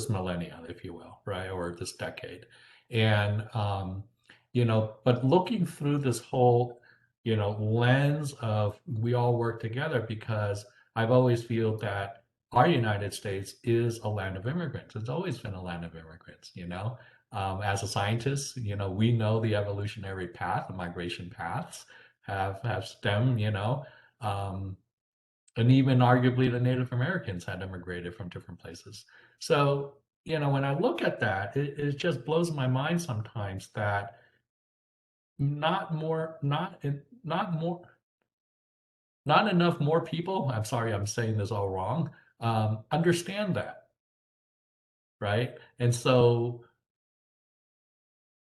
millennia, if you will, right, or this decade. And but looking through this whole, lens of we all work together, because I've always feel that our United States is a land of immigrants. It's always been a land of immigrants. As a scientist, we know the evolutionary path, the migration paths have stemmed, um, And even arguably the Native Americans had immigrated from different places. So, you know, when I look at that, it just blows my mind sometimes that not more, not more, not enough more people, I'm sorry, I'm saying this all wrong, understand that, right? And so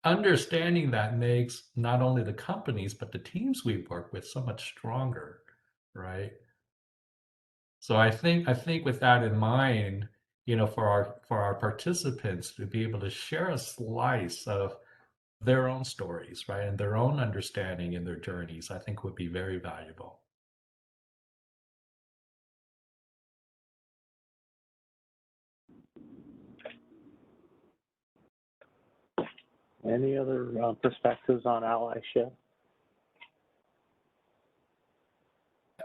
understanding that makes not only the companies, but the teams we work with so much stronger, right? So I think with that in mind, you know, for our participants to be able to share a slice of their own stories, right, and their own understanding in their journeys, I think would be very valuable. Any other perspectives on allyship?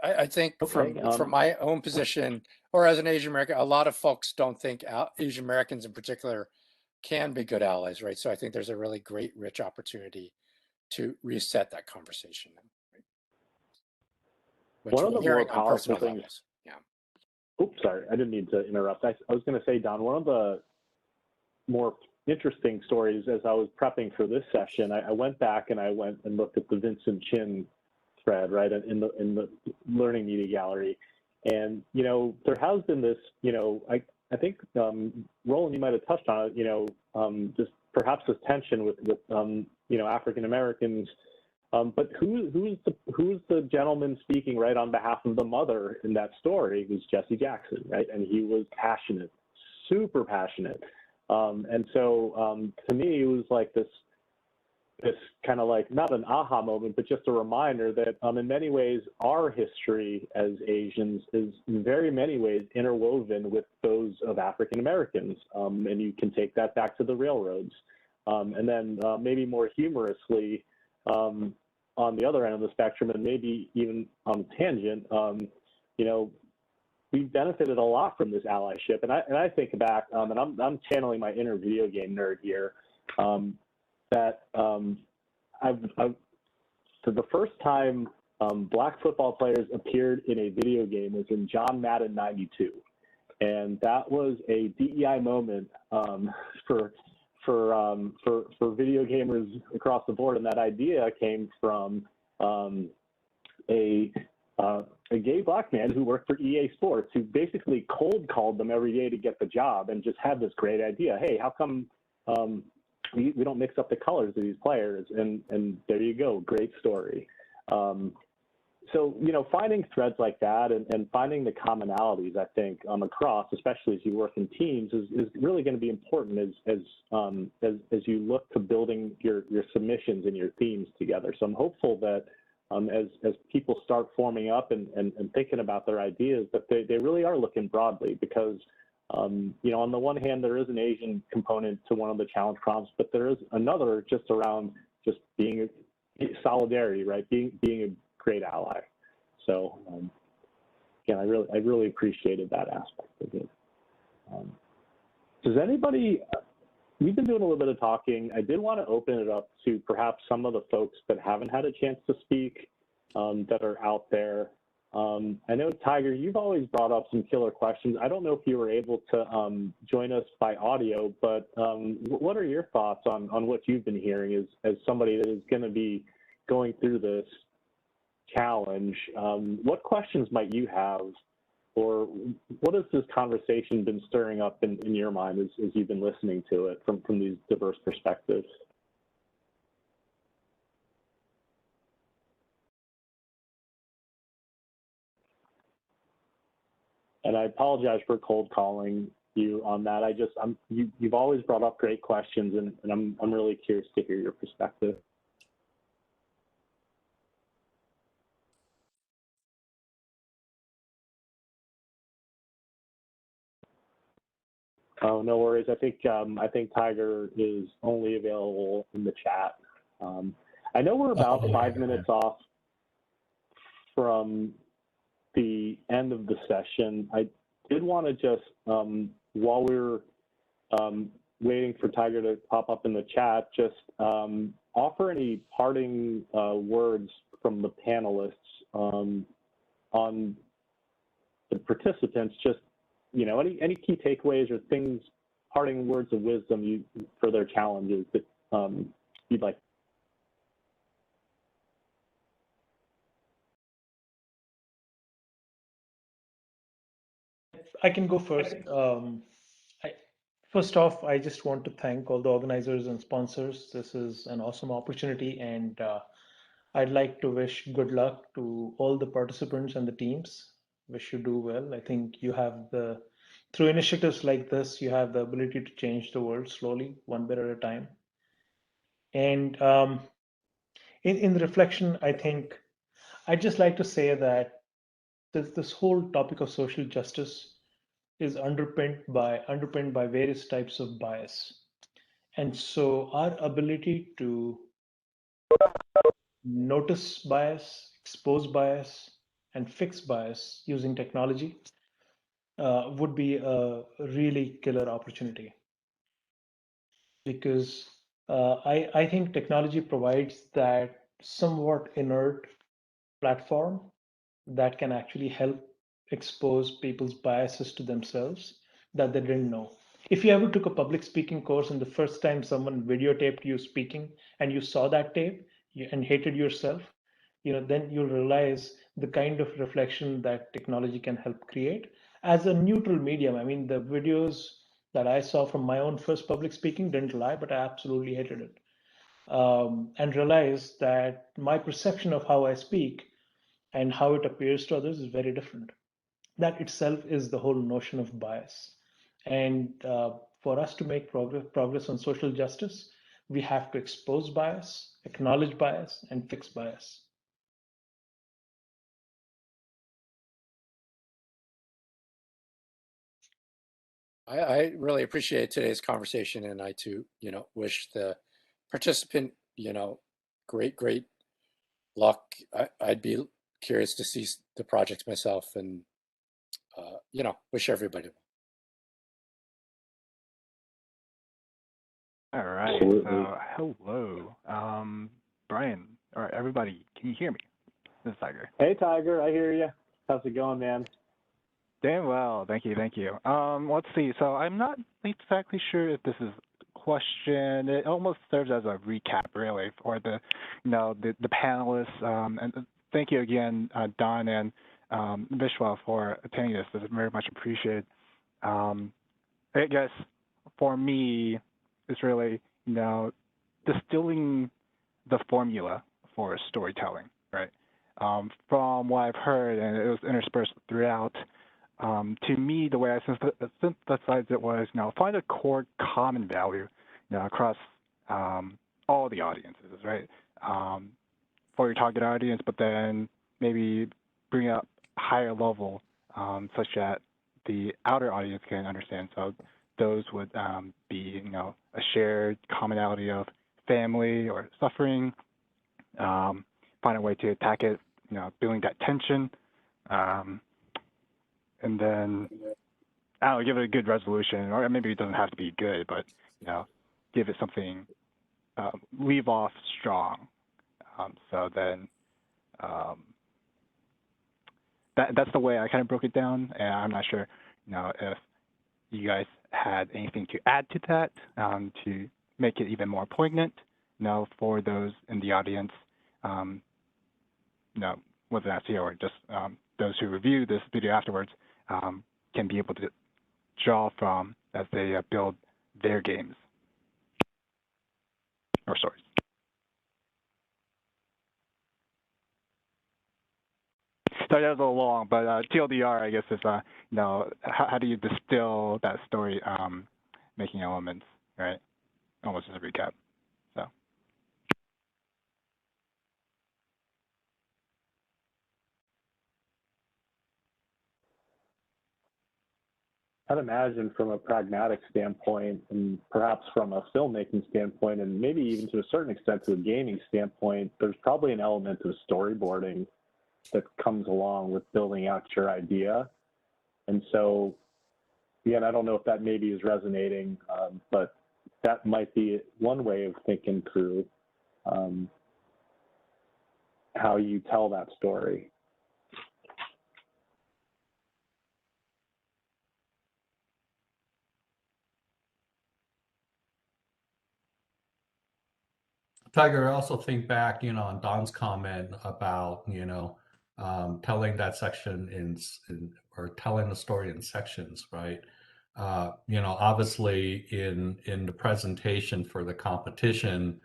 I think Okay, from my own position, or as an Asian American, a lot of folks don't think Asian Americans in particular can be good allies, right? So I think there's a really great, rich opportunity to reset that conversation, right? Which one of we're the more hearing on powerful personal things. levels. Yeah. Oops, sorry, I didn't mean to interrupt. I was going to say, Don, one of the more interesting stories as I was prepping for this session, I went back and I went and looked at the Vincent Chin thread, right, in the Learning Media Gallery. And, you know, there has been this, you know, I think, Roland, you might have touched on it, you know, just perhaps this tension with you know, African Americans. But who's the gentleman speaking right on behalf of the mother in that story? It was Jesse Jackson, right? And he was passionate, super passionate. And so to me, it was like this kind of like, not an aha moment, but just a reminder that in many ways, our history as Asians is in very many ways interwoven with those of African Americans. And you can take that back to the railroads. And then maybe more humorously, on the other end of the spectrum, and maybe even on tangent, you know, we've benefited a lot from this allyship. And I think back, and I'm channeling my inner video game nerd here, that for the first time Black football players appeared in a video game was in John Madden 92. And that was a DEI moment for video gamers across the board. And that idea came from a gay Black man who worked for EA Sports, who basically cold called them every day to get the job and just had this great idea. Hey, how come we don't mix up the colors of these players? And there you go, great story. So, you know, finding threads like that and finding the commonalities, I think, across, especially as you work in teams, is really going to be important as you look to building your submissions and your themes together. So I'm hopeful that as people start forming up and thinking about their ideas, that they really are looking broadly, because you know, on the one hand, there is an Asian component to one of the challenge prompts, but there is another just around just being solidarity, right? Being a great ally. So again, I really appreciated that aspect of it. Does anybody? We've been doing a little bit of talking. I did want to open it up to perhaps some of the folks that haven't had a chance to speak that are out there. I know, Tiger, you've always brought up some killer questions. I don't know if you were able to join us by audio, but what are your thoughts on what you've been hearing as somebody that is going to be going through this challenge? What questions might you have, or what has this conversation been stirring up in your mind as you've been listening to it from these diverse perspectives? And I apologize for cold calling you on that. You've always brought up great questions, and I'm really curious to hear your perspective. Oh, no worries. I think Tiger is only available in the chat. I know we're about 5 minutes off from the end of the session. I did want to just, while we're waiting for Tiger to pop up in the chat, just offer any parting words from the panelists on the participants, just, any key takeaways or things, parting words of wisdom for their challenges that you'd like. I can go first. First off, I just want to thank all the organizers and sponsors. This is an awesome opportunity, and I'd like to wish good luck to all the participants and the teams. Wish you do well. I think you have through initiatives like this, you have the ability to change the world slowly, one bit at a time. And in the reflection, I think I'd just like to say that this whole topic of social justice is underpinned by various types of bias. And so our ability to notice bias, expose bias, and fix bias using technology would be a really killer opportunity. Because I think technology provides that somewhat inert platform that can actually help expose people's biases to themselves that they didn't know. If you ever took a public speaking course and the first time someone videotaped you speaking and you saw that tape and hated yourself, then you'll realize the kind of reflection that technology can help create as a neutral medium. I mean, the videos that I saw from my own first public speaking didn't lie, but I absolutely hated it. And realized that my perception of how I speak and how it appears to others is very different. That itself is the whole notion of bias. And for us to make progress on social justice, we have to expose bias, acknowledge bias, and fix bias. I really appreciate today's conversation, and I too, wish the participant, great luck. I'd be curious to see the projects myself, and wish everybody well. All right. Absolutely. Hello, Brian, or everybody. Can you hear me? This is Tiger. Hey, Tiger, I hear you. How's it going, man? Damn well. Thank you. Thank you. Let's see. So I'm not exactly sure if this is a question. It almost serves as a recap, really, for the panelists. And thank you again, Don and Vishwa, for attending this. This is very much appreciated. I guess for me, it's really distilling the formula for storytelling, right? From what I've heard, and it was interspersed throughout. To me, the way I synthesized it was, find a core common value, across all the audiences, right? For your target audience, but then maybe bring up higher level, such that the outer audience can understand. So those would be, a shared commonality of family or suffering. Find a way to attack it, building that tension. And then, give it a good resolution, or maybe it doesn't have to be good, but, give it something, leave off strong. So then that's the way I kind of broke it down, and I'm not sure, if you guys had anything to add to that to make it even more poignant, for those in the audience, whether that's here or just those who review this video afterwards, can be able to draw from as they build their games or stories. Sorry, that was a little long, but TLDR, I guess, is how do you distill that story making elements, right? Almost as a recap. So. I'd imagine from a pragmatic standpoint, and perhaps from a filmmaking standpoint, and maybe even to a certain extent to a gaming standpoint, there's probably an element of storyboarding that comes along with building out your idea. And so, again, I don't know if that maybe is resonating, but that might be one way of thinking through how you tell that story. Tiger, I also think back, on Don's comment about, telling that section or telling the story in sections, right? Obviously in the presentation for the competition,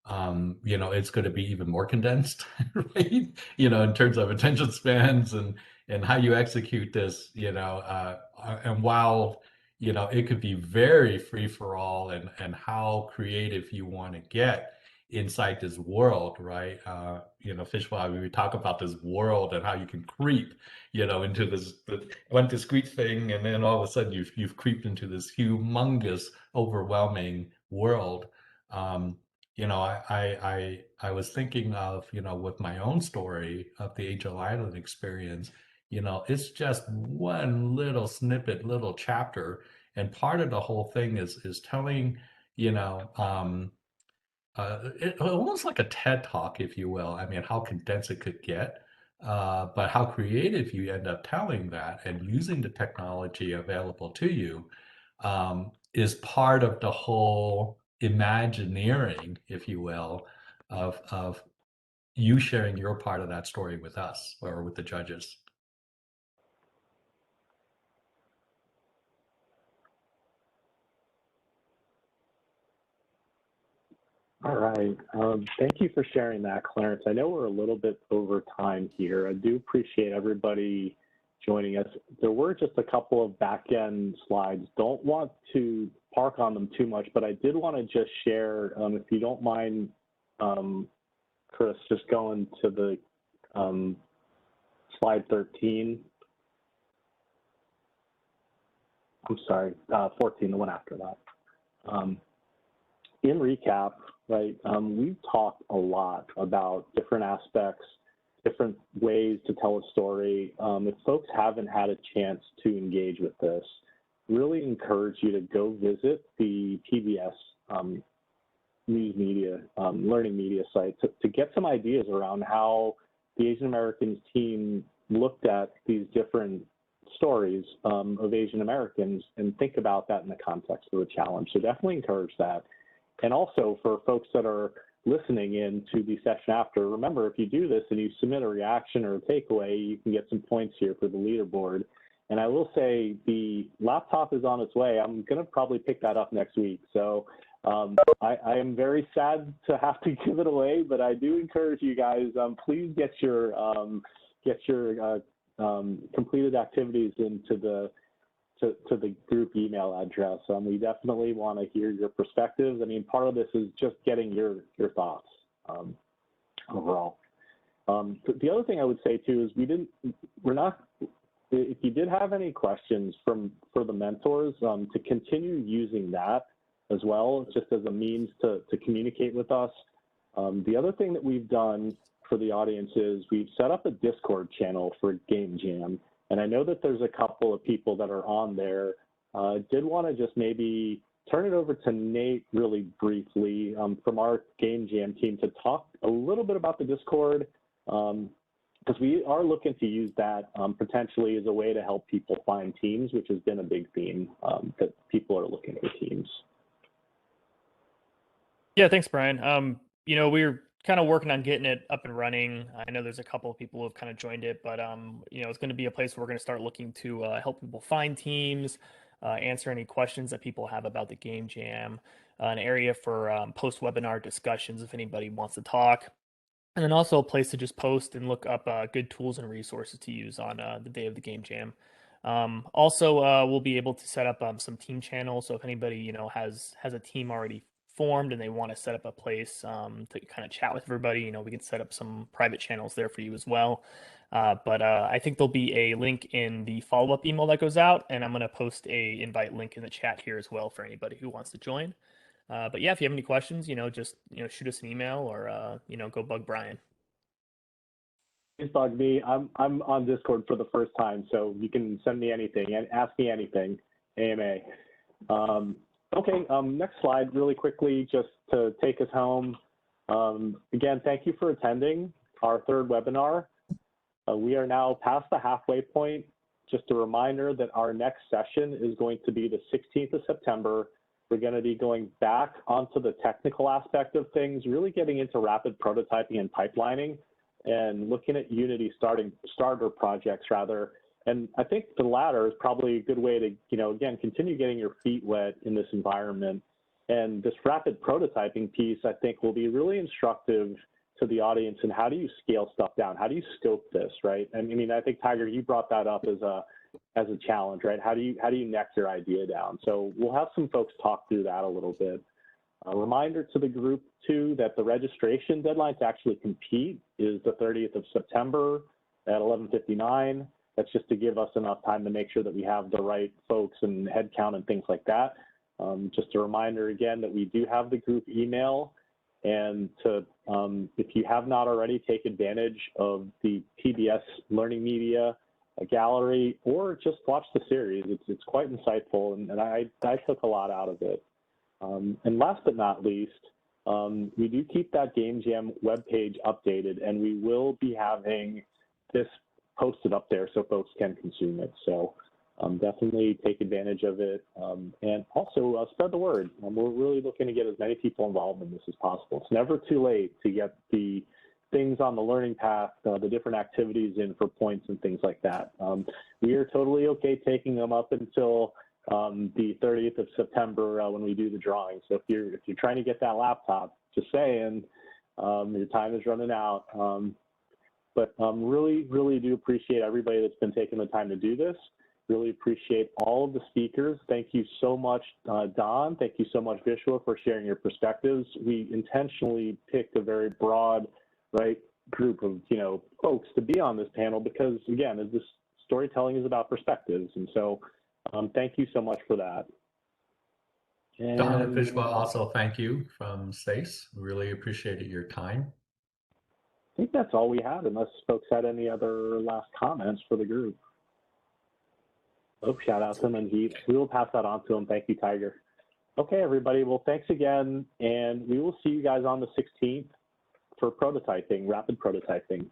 it's going to be even more condensed, right? In terms of attention spans and how you execute this, and while, it could be very free for all and how creative you want to get inside this world, right? Vishwa, we talk about this world and how you can creep, into this one discrete thing, and then all of a sudden you've creeped into this humongous, overwhelming world. I was thinking of, with my own story of the Angel Island experience, it's just one little snippet, little chapter, and part of the whole thing is telling, almost like a TED talk, if you will. I mean, how condensed it could get, but how creative you end up telling that and using the technology available to you is part of the whole Imagineering, if you will, of you sharing your part of that story with us or with the judges. All right. Thank you for sharing that, Clarence. I know we're a little bit over time here. I do appreciate everybody joining us. There were just a couple of back-end slides. Don't want to park on them too much, but I did want to just share, if you don't mind, Chris, just going to the slide 13. I'm sorry, 14, the one after that. In recap, right, we've talked a lot about different aspects, different ways to tell a story. If folks haven't had a chance to engage with this, really encourage you to go visit the PBS news media, learning media site to get some ideas around how the Asian Americans team looked at these different stories of Asian Americans and think about that in the context of the challenge. So definitely encourage that. And also for folks that are listening in to the session after, remember, if you do this and you submit a reaction or a takeaway, you can get some points here for the leaderboard. And I will say the laptop is on its way. I'm going to probably pick that up next week. So I am very sad to have to give it away, but I do encourage you guys, please get your completed activities into the group email address. We definitely want to hear your perspectives. I mean, part of this is just getting your thoughts overall. The other thing I would say too is if you did have any questions for the mentors, to continue using that as well, just as a means to communicate with us. The other thing that we've done for the audience is we've set up a Discord channel for Game Jam. And I know that there's a couple of people that are on there. Did want to just maybe turn it over to Nate really briefly from our Game Jam team to talk a little bit about the Discord, because we are looking to use that potentially as a way to help people find teams, which has been a big theme that people are looking for teams. Yeah, thanks, Brian. We're kind of working on getting it up and running. I know there's a couple of people who have kind of joined it, but it's going to be a place where we're going to start looking to help people find teams, answer any questions that people have about the Game Jam, an area for post-webinar discussions if anybody wants to talk, and then also a place to just post and look up good tools and resources to use on the day of the Game Jam. Also, we'll be able to set up some team channels. So if anybody has a team already formed and they want to set up a place to kind of chat with everybody, we can set up some private channels there for you as well. But I think there'll be a link in the follow-up email that goes out, and I'm going to post a invite link in the chat here as well for anybody who wants to join. But yeah, if you have any questions, just shoot us an email or go bug Brian. Please bug me. I'm on Discord for the first time, so you can send me anything and ask me anything. AMA. Okay, next slide really quickly, just to take us home. Again, thank you for attending our third webinar. We are now past the halfway point. Just a reminder that our next session is going to be the 16th of September We're going to be going back onto the technical aspect of things, really getting into rapid prototyping and pipelining, and looking at Unity starter projects rather. And I think the latter is probably a good way to, again, continue getting your feet wet in this environment. And this rapid prototyping piece, I think, will be really instructive to the audience. And how do you scale stuff down? How do you scope this, right? And I mean, I think, Tiger, you brought that up as a challenge, right? How do you neck your idea down? So we'll have some folks talk through that a little bit. A reminder to the group too that the registration deadline to actually compete is the 30th of September at 11:59. That's just to give us enough time to make sure that we have the right folks and headcount and things like that. Just a reminder again that we do have the group email, and to if you have not already, take advantage of the PBS Learning Media gallery, or just watch the series. It's quite insightful, and I took a lot out of it. And last but not least, we do keep that Game Jam webpage updated, and we will be having this posted up there so folks can consume it. So definitely take advantage of it, and also spread the word. We're really looking to get as many people involved in this as possible. It's never too late to get the things on the learning path, the different activities in for points and things like that. We are totally okay taking them up until the 30th of September when we do the drawing. So if you're trying to get that laptop, just saying, your time is running out. But really do appreciate everybody that's been taking the time to do this. Really appreciate all of the speakers. Thank you so much, Don. Thank you so much, Vishwa, for sharing your perspectives. We intentionally picked a very broad, group of folks to be on this panel because, again, this storytelling is about perspectives, and so thank you so much for that. And Don and Vishwa, also thank you from SASE. Really appreciated your time. I think that's all we had, unless folks had any other last comments for the group. Oh, shout out to him, and we will pass that on to him. Thank you, Tiger. Okay, everybody. Well, thanks again, and we will see you guys on the 16th for prototyping, rapid prototyping.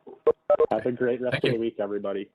Have a great rest of the week, everybody.